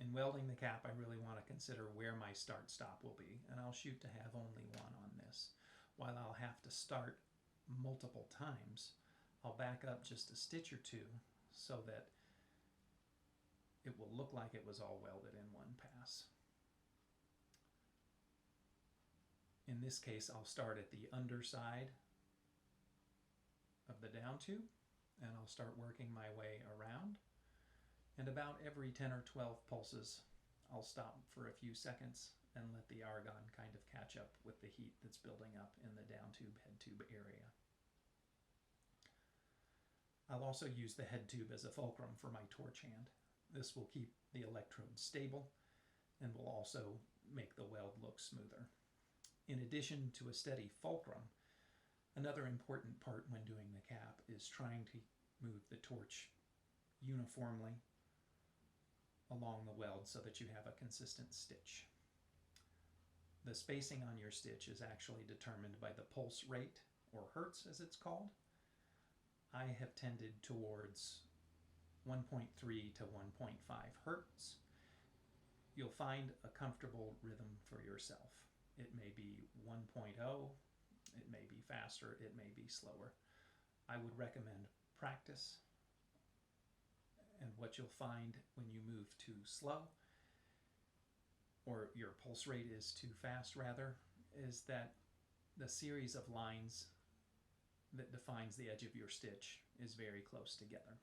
In welding the cap, I really want to consider where my start stop will be, and I'll shoot to have only one on this. While I'll have to start multiple times, I'll back up just a stitch or two so that it will look like it was all welded in one pass. In this case, I'll start at the underside of the down tube, and I'll start working my way around. And about every 10 or 12 pulses, I'll stop for a few seconds and let the argon kind of catch up with the heat that's building up in the down tube, head tube area. I'll also use the head tube as a fulcrum for my torch hand. This will keep the electrode stable and will also make the weld look smoother. In addition to a steady fulcrum, another important part when doing the cap is trying to move the torch uniformly along the weld so that you have a consistent stitch. The spacing on your stitch is actually determined by the pulse rate, or hertz as it's called. I have tended towards 1.3 to 1.5 hertz. You'll find a comfortable rhythm for yourself. It may be 1.0, it may be faster, it may be slower. I would recommend practice, and what you'll find when you move too slow, or your pulse rate is too fast rather, is that the series of lines that defines the edge of your stitch is very close together.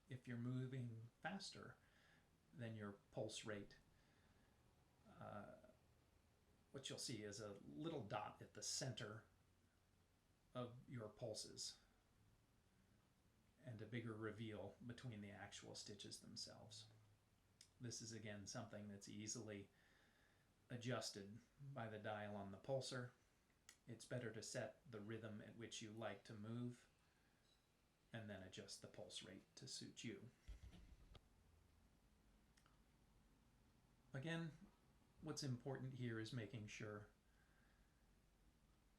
If you're moving faster than your pulse rate, what you'll see is a little dot at the center of your pulses and a bigger reveal between the actual stitches themselves. This is again something that's easily adjusted by the dial on the pulser. It's better to set the rhythm at which you like to move and then adjust the pulse rate to suit you. Again, what's important here is making sure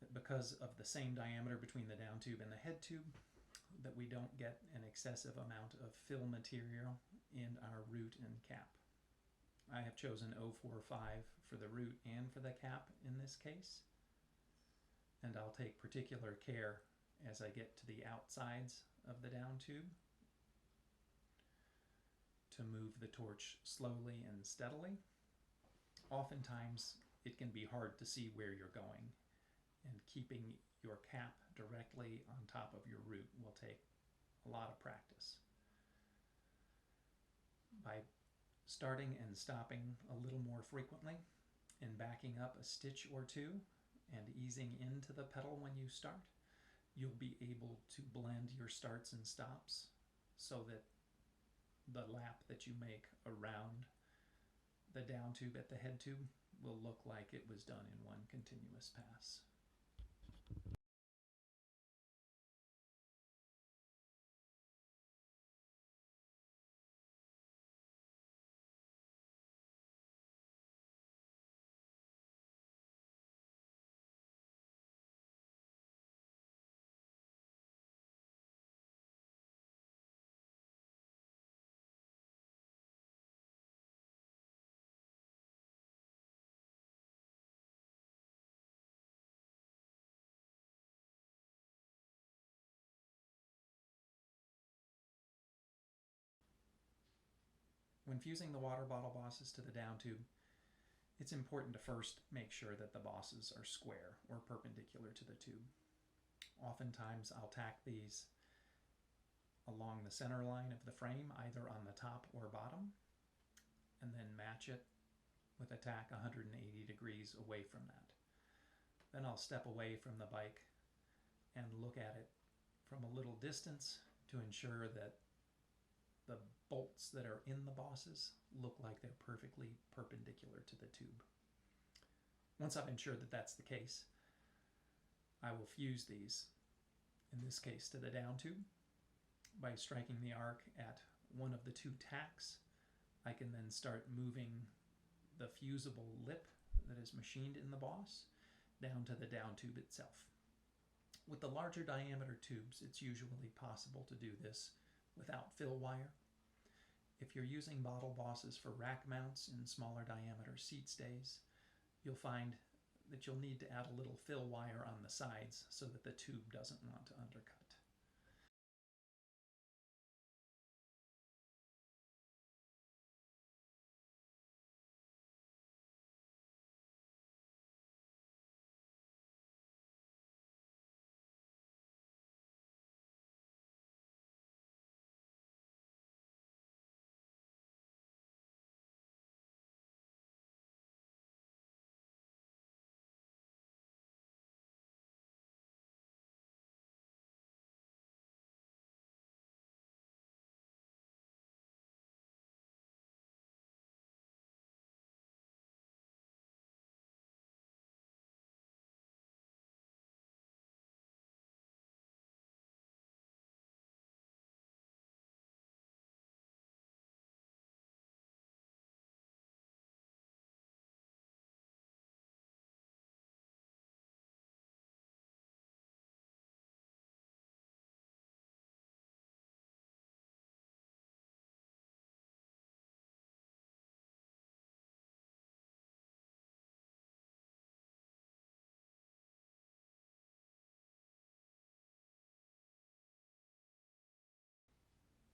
that because of the same diameter between the down tube and the head tube, that we don't get an excessive amount of fill material in our root and cap. I have chosen 045 for the root and for the cap in this case, and I'll take particular care as I get to the outsides of the down tube to move the torch slowly and steadily. Oftentimes it can be hard to see where you're going, and keeping your cap directly on top of your root will take a lot of practice. By starting and stopping a little more frequently and backing up a stitch or two and easing into the pedal when you start, you'll be able to blend your starts and stops so that the lap that you make around the down tube at the head tube will look like it was done in one continuous pass. When fusing the water bottle bosses to the down tube, it's important to first make sure that the bosses are square or perpendicular to the tube. Oftentimes I'll tack these along the center line of the frame, either on the top or bottom, and then match it with a tack 180 degrees away from that. Then I'll step away from the bike and look at it from a little distance to ensure that the bolts that are in the bosses look like they're perfectly perpendicular to the tube. Once I've ensured that that's the case, I will fuse these, in this case to the down tube, by striking the arc at one of the two tacks. I can then start moving the fusible lip that is machined in the boss down to the down tube itself. With the larger diameter tubes, it's usually possible to do this without fill wire. If you're using bottle bosses for rack mounts in smaller diameter seat stays, you'll find that you'll need to add a little fill wire on the sides so that the tube doesn't want to undercut.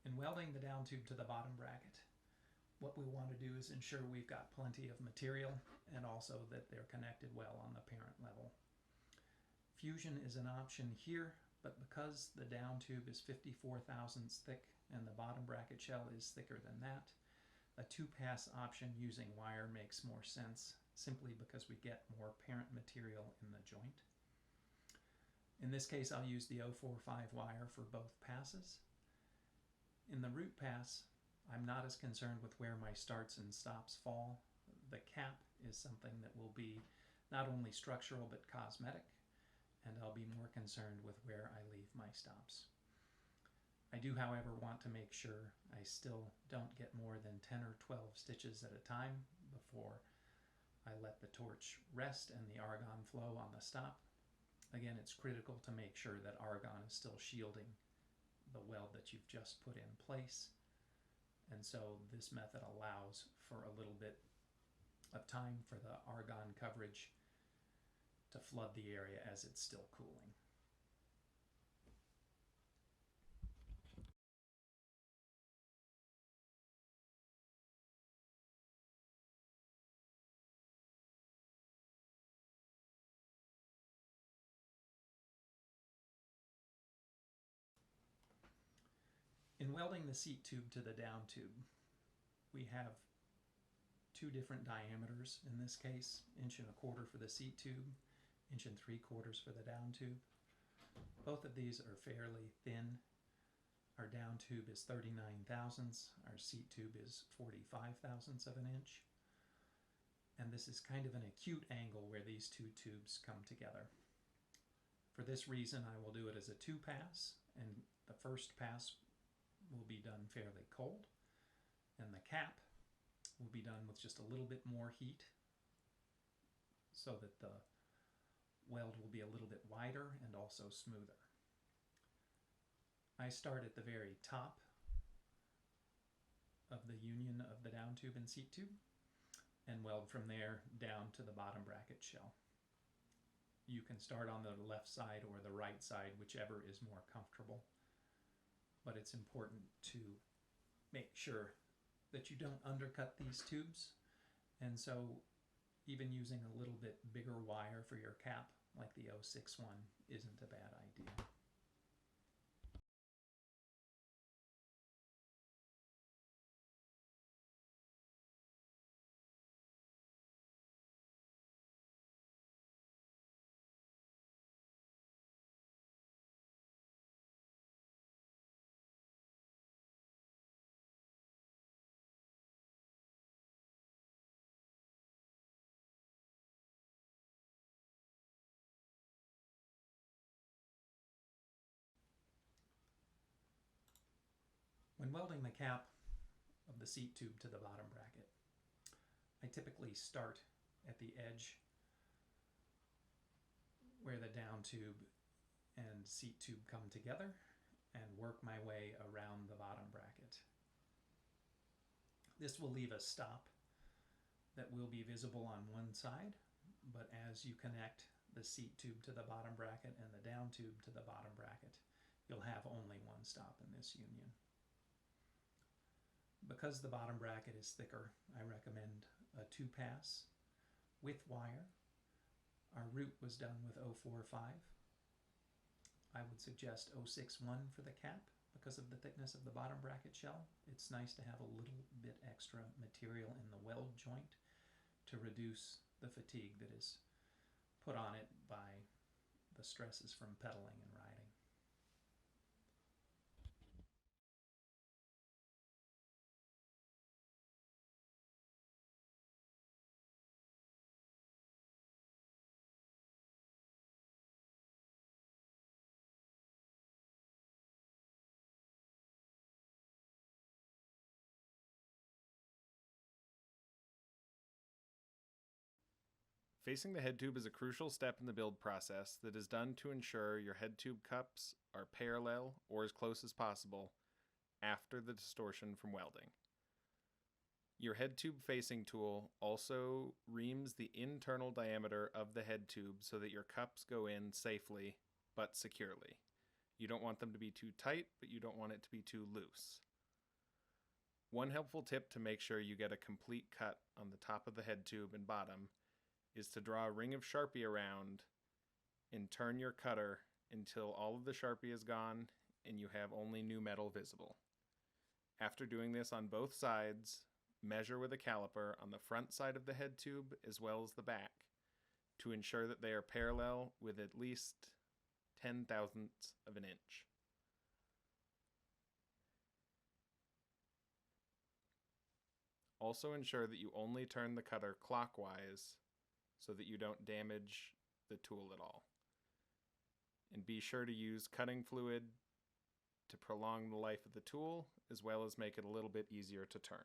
In welding the down tube to the bottom bracket, what we want to do is ensure we've got plenty of material and also that they're connected well on the parent level. Fusion is an option here, but because the down tube is 54 thousandths thick and the bottom bracket shell is thicker than that, a two-pass option using wire makes more sense, simply because we get more parent material in the joint. In this case, I'll use the 045 wire for both passes. In the root pass, I'm not as concerned with where my starts and stops fall. The cap is something that will be not only structural but cosmetic, and I'll be more concerned with where I leave my stops. I do, however, want to make sure I still don't get more than 10 or 12 stitches at a time before I let the torch rest and the argon flow on the stop. Again, it's critical to make sure that argon is still shielding the weld that you've just put in place. And so this method allows for a little bit of time for the argon coverage to flood the area as it's still cooling. In welding the seat tube to the down tube, we have two different diameters in this case, 1.25 inches for the seat tube, 1 3/4 inches for the down tube. Both of these are fairly thin. Our down tube is 39 thousandths, our seat tube is 45 thousandths of an inch. And this is kind of an acute angle where these two tubes come together. For this reason, I will do it as a two-pass, and the first pass will be done fairly cold, and the cap will be done with just a little bit more heat so that the weld will be a little bit wider and also smoother. I start at the very top of the union of the down tube and seat tube and weld from there down to the bottom bracket shell. You can start on the left side or the right side, whichever is more comfortable. But it's important to make sure that you don't undercut these tubes, and so even using a little bit bigger wire for your cap, like the 061, isn't a bad idea. When welding the cap of the seat tube to the bottom bracket, I typically start at the edge where the down tube and seat tube come together and work my way around the bottom bracket. This will leave a stop that will be visible on one side, but as you connect the seat tube to the bottom bracket and the down tube to the bottom bracket, you'll have only one stop in this union. Because the bottom bracket is thicker, I recommend a 2-pass with wire. Our route was done with 045. I would suggest 061 for the cap because of the thickness of the bottom bracket shell. It's nice to have a little bit extra material in the weld joint to reduce the fatigue that is put on it by the stresses from pedaling and riding. Facing the head tube is a crucial step in the build process that is done to ensure your head tube cups are parallel or as close as possible after the distortion from welding. Your head tube facing tool also reams the internal diameter of the head tube so that your cups go in safely but securely. You don't want them to be too tight, but you don't want it to be too loose. One helpful tip to make sure you get a complete cut on the top of the head tube and bottom is to draw a ring of Sharpie around and turn your cutter until all of the Sharpie is gone and you have only new metal visible. After doing this on both sides, measure with a caliper on the front side of the head tube as well as the back to ensure that they are parallel with at least 10 thousandths of an inch. Also ensure that you only turn the cutter clockwise so that you don't damage the tool at all. And be sure to use cutting fluid to prolong the life of the tool, as well as make it a little bit easier to turn.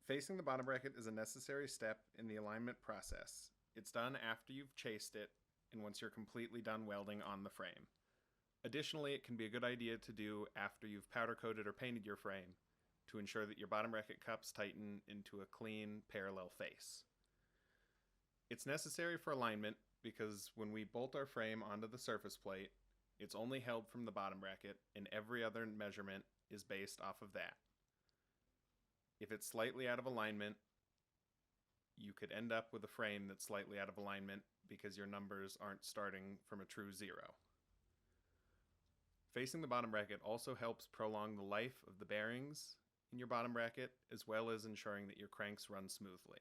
Facing the bottom bracket is a necessary step in the alignment process. It's done after you've chased it and once you're completely done welding on the frame. Additionally, it can be a good idea to do after you've powder coated or painted your frame to ensure that your bottom bracket cups tighten into a clean, parallel face. It's necessary for alignment because when we bolt our frame onto the surface plate, it's only held from the bottom bracket and every other measurement is based off of that. If it's slightly out of alignment, you could end up with a frame that's slightly out of alignment because your numbers aren't starting from a true 0. Facing the bottom bracket also helps prolong the life of the bearings in your bottom bracket, as well as ensuring that your cranks run smoothly.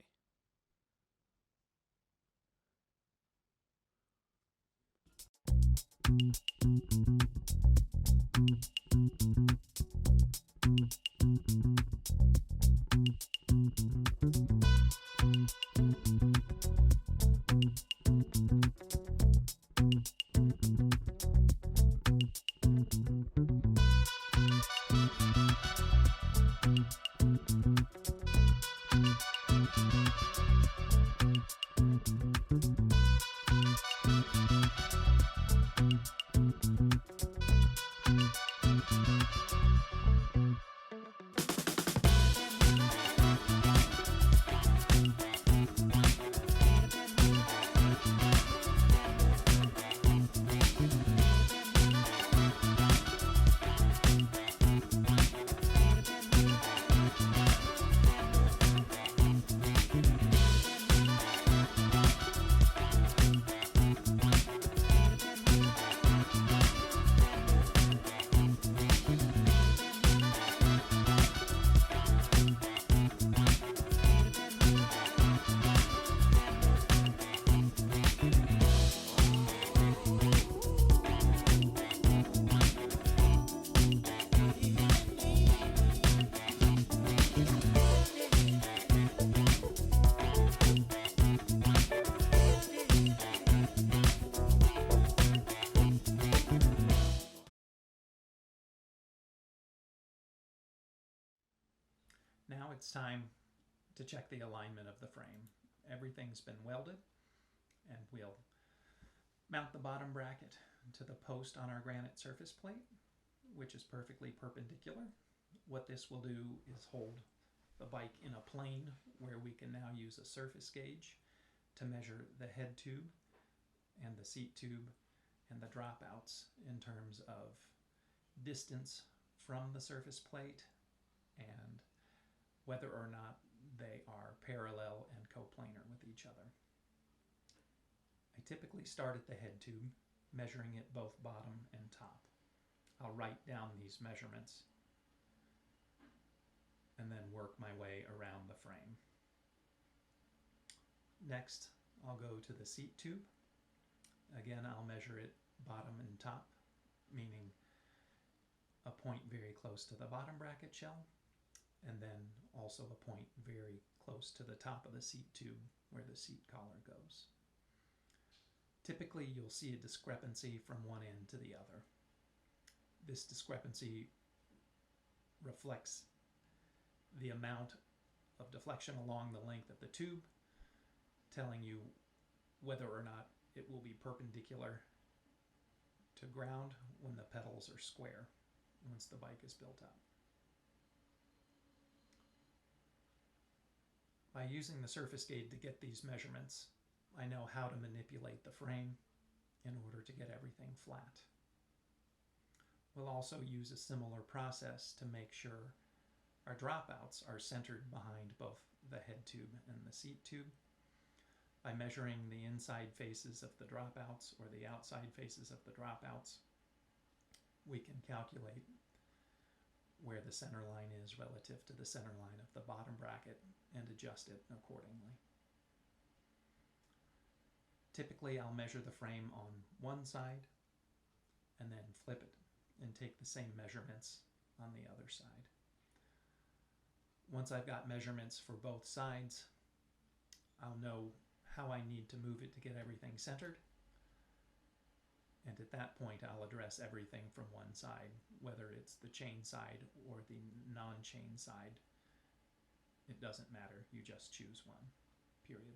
Now it's time to check the alignment of the frame. Everything's been welded, and we'll mount the bottom bracket to the post on our granite surface plate, which is perfectly perpendicular. What this will do is hold the bike in a plane where we can now use a surface gauge to measure the head tube and the seat tube and the dropouts in terms of distance from the surface plate and whether or not they are parallel and coplanar with each other. I typically start at the head tube, measuring it both bottom and top. I'll write down these measurements and then work my way around the frame. Next, I'll go to the seat tube. Again, I'll measure it bottom and top, meaning a point very close to the bottom bracket shell, and then also a point very close to the top of the seat tube where the seat collar goes. Typically, you'll see a discrepancy from one end to the other. This discrepancy reflects the amount of deflection along the length of the tube, telling you whether or not it will be perpendicular to ground when the pedals are square, once the bike is built up. By using the surface gauge to get these measurements, I know how to manipulate the frame in order to get everything flat. We'll also use a similar process to make sure our dropouts are centered behind both the head tube and the seat tube. By measuring the inside faces of the dropouts or the outside faces of the dropouts, we can calculate where the center line is relative to the center line of the bottom bracket and adjust it accordingly. Typically, I'll measure the frame on one side and then flip it and take the same measurements on the other side. Once I've got measurements for both sides, I'll know how I need to move it to get everything centered. And at that point, I'll address everything from one side, whether it's the chain side or the non-chain side, it doesn't matter. You just choose one, period.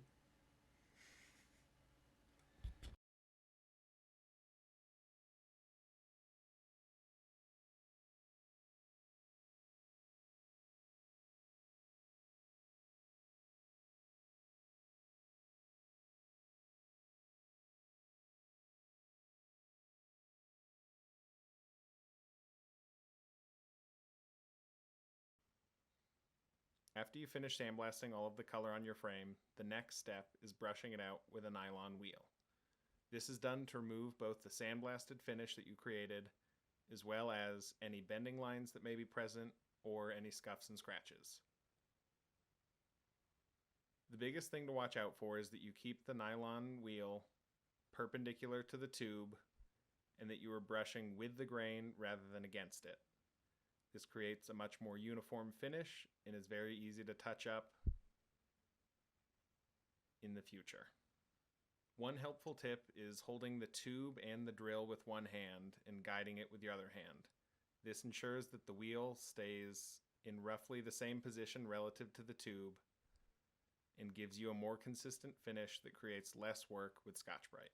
After you finish sandblasting all of the color on your frame, the next step is brushing it out with a nylon wheel. This is done to remove both the sandblasted finish that you created, as well as any bending lines that may be present or any scuffs and scratches. The biggest thing to watch out for is that you keep the nylon wheel perpendicular to the tube and that you are brushing with the grain rather than against it. This creates a much more uniform finish and is very easy to touch up in the future. One helpful tip is holding the tube and the drill with one hand and guiding it with your other hand. This ensures that the wheel stays in roughly the same position relative to the tube and gives you a more consistent finish that creates less work with Scotch-Brite.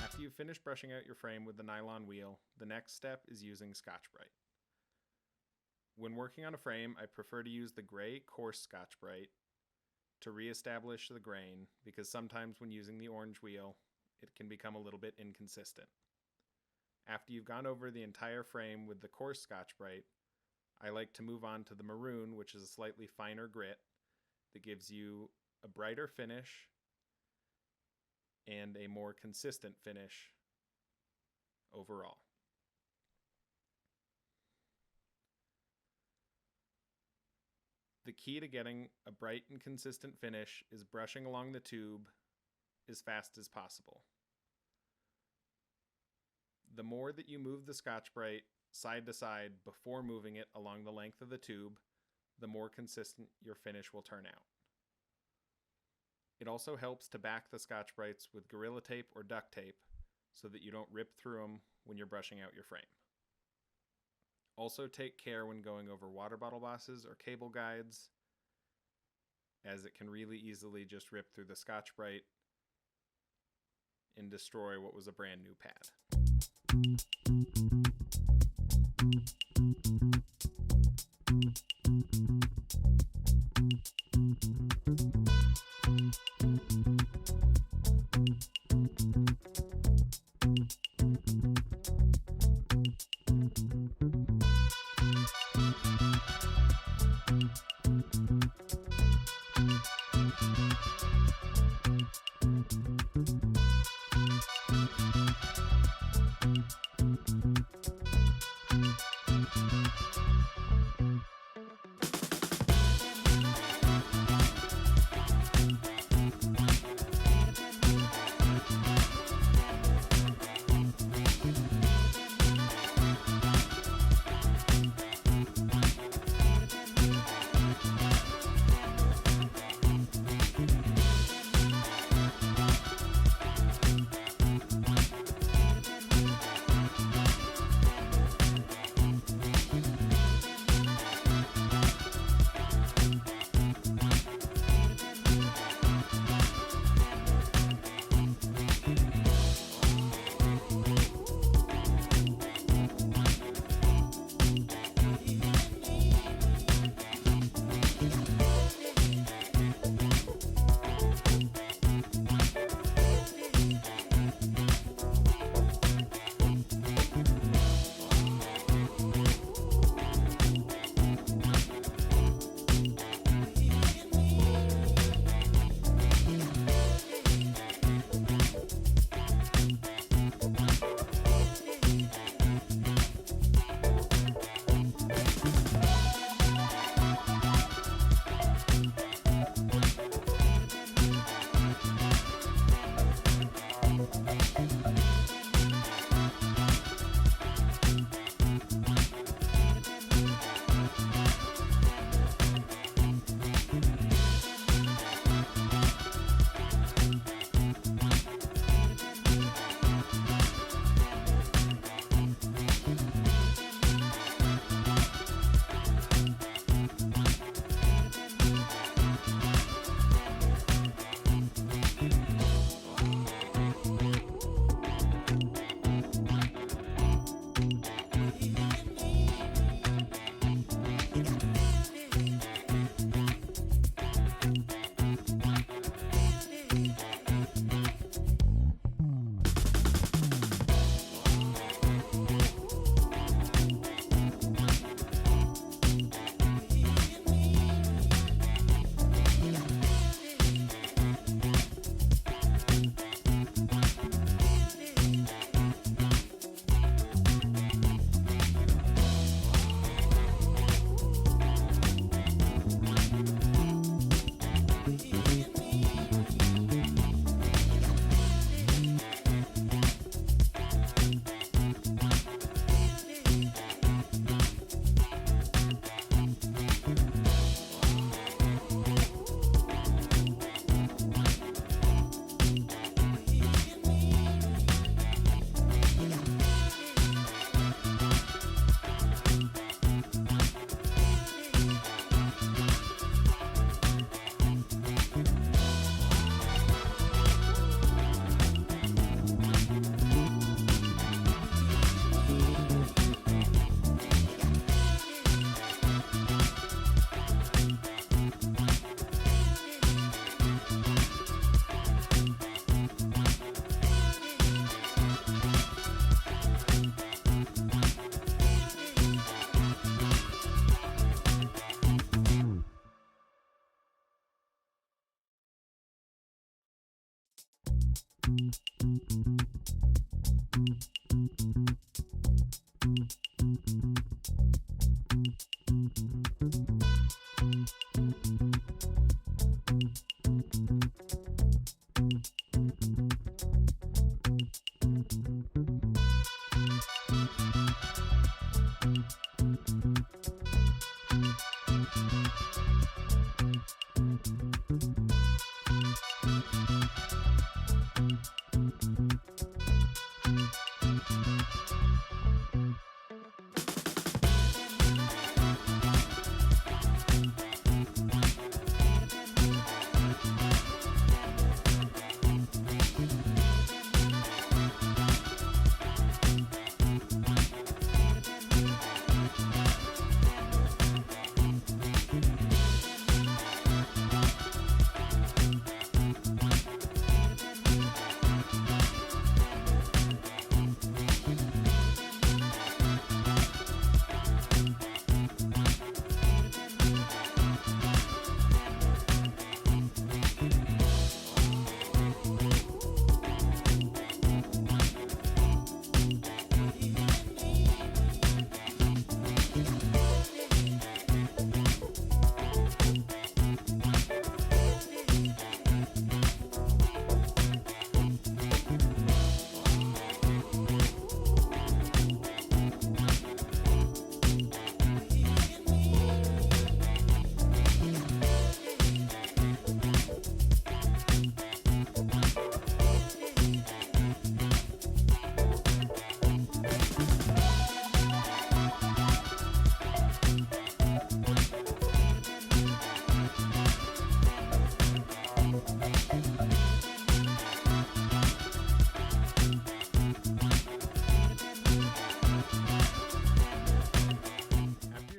After you've finished brushing out your frame with the nylon wheel, the next step is using Scotch-Brite. When working on a frame, I prefer to use the gray coarse Scotch-Brite to re-establish the grain, because sometimes when using the orange wheel, it can become a little bit inconsistent. After you've gone over the entire frame with the coarse Scotch-Brite, I like to move on to the maroon, which is a slightly finer grit that gives you a brighter finish and a more consistent finish overall. The key to getting a bright and consistent finish is brushing along the tube as fast as possible. The more that you move the Scotch-Brite side to side before moving it along the length of the tube, the more consistent your finish will turn out. It also helps to back the Scotch-Brites with Gorilla Tape or duct tape so that you don't rip through them when you're brushing out your frame. Also take care when going over water bottle bosses or cable guides, as it can really easily just rip through the Scotch-Brite and destroy what was a brand new pad.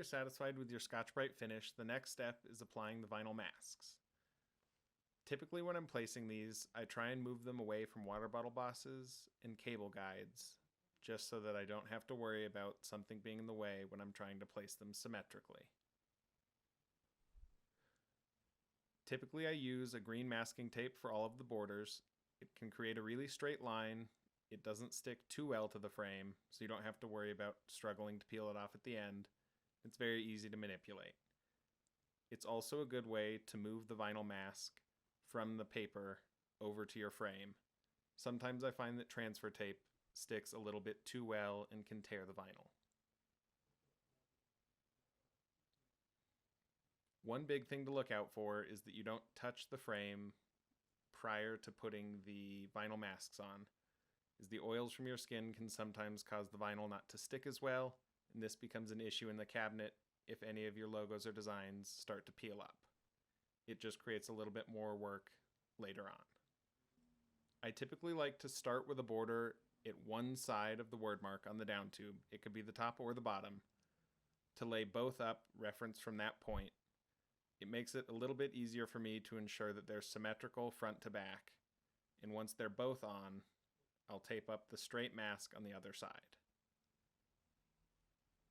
satisfied with your Scotch-Brite finish, the next step is applying the vinyl masks. Typically when I'm placing these, I try and move them away from water bottle bosses and cable guides, just so that I don't have to worry about something being in the way when I'm trying to place them symmetrically. Typically I use a green masking tape for all of the borders. It can create a really straight line. It doesn't stick too well to the frame, so you don't have to worry about struggling to peel it off at the end. It's very easy to manipulate. It's also a good way to move the vinyl mask from the paper over to your frame. Sometimes I find that transfer tape sticks a little bit too well and can tear the vinyl. One big thing to look out for is that you don't touch the frame prior to putting the vinyl masks on, as the oils from your skin can sometimes cause the vinyl not to stick as well, and this becomes an issue in the cabinet if any of your logos or designs start to peel up. It just creates a little bit more work later on. I typically like to start with a border at one side of the word mark on the down tube, it could be the top or the bottom, to lay both up referenced from that point. It makes it a little bit easier for me to ensure that they're symmetrical front to back, and once they're both on, I'll tape up the straight mask on the other side.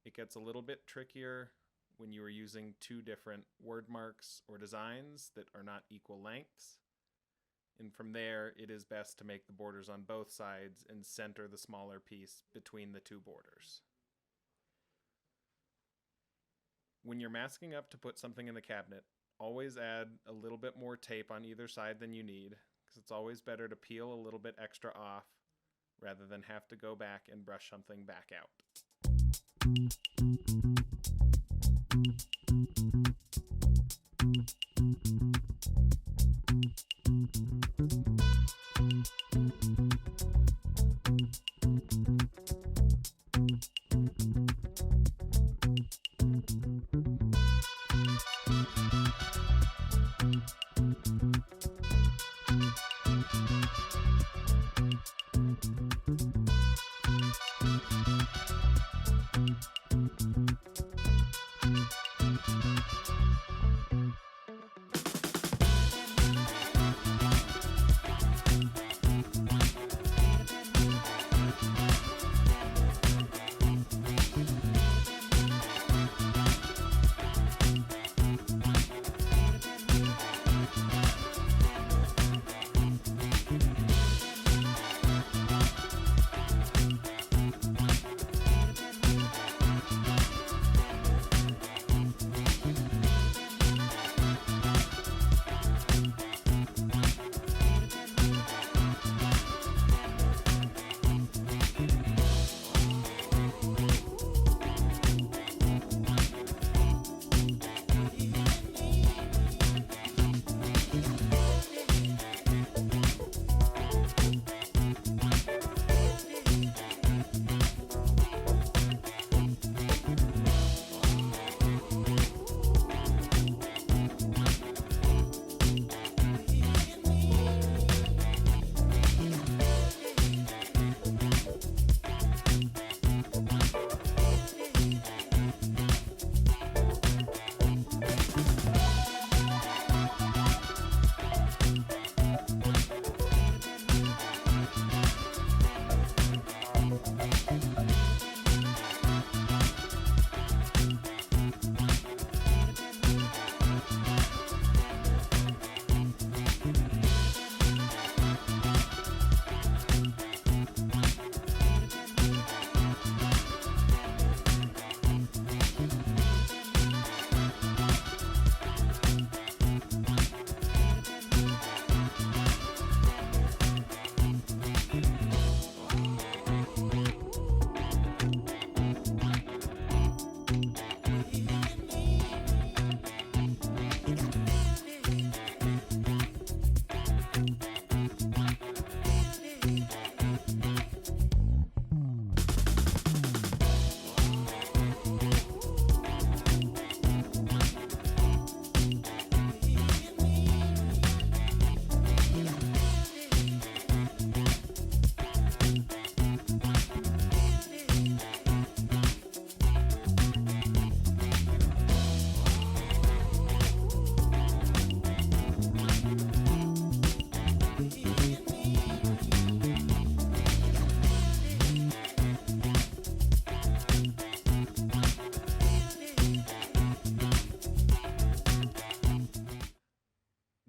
It gets a little bit trickier when you are using two different word marks or designs that are not equal lengths. And from there, it is best to make the borders on both sides and center the smaller piece between the two borders. When you're masking up to put something in the cabinet, always add a little bit more tape on either side than you need, because it's always better to peel a little bit extra off rather than have to go back and brush something back out.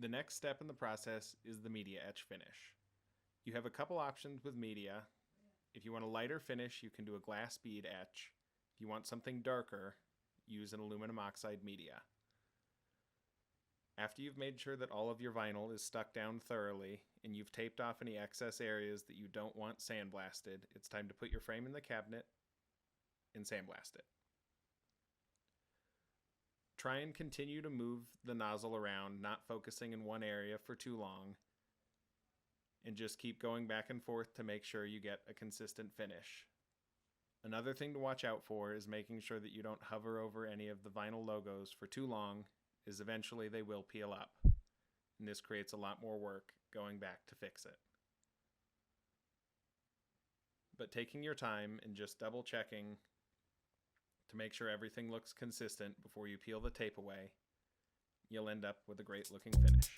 The next step in the process is the media etch finish. You have a couple options with media. If you want a lighter finish, you can do a glass bead etch. If you want something darker, use an aluminum oxide media. After you've made sure that all of your vinyl is stuck down thoroughly and you've taped off any excess areas that you don't want sandblasted, it's time to put your frame in the cabinet and sandblast it. Try and continue to move the nozzle around, not focusing in one area for too long, and just keep going back and forth to make sure you get a consistent finish. Another thing to watch out for is making sure that you don't hover over any of the vinyl logos for too long, as eventually they will peel up, and this creates a lot more work going back to fix it. But taking your time and just double checking to make sure everything looks consistent before you peel the tape away, you'll end up with a great looking finish.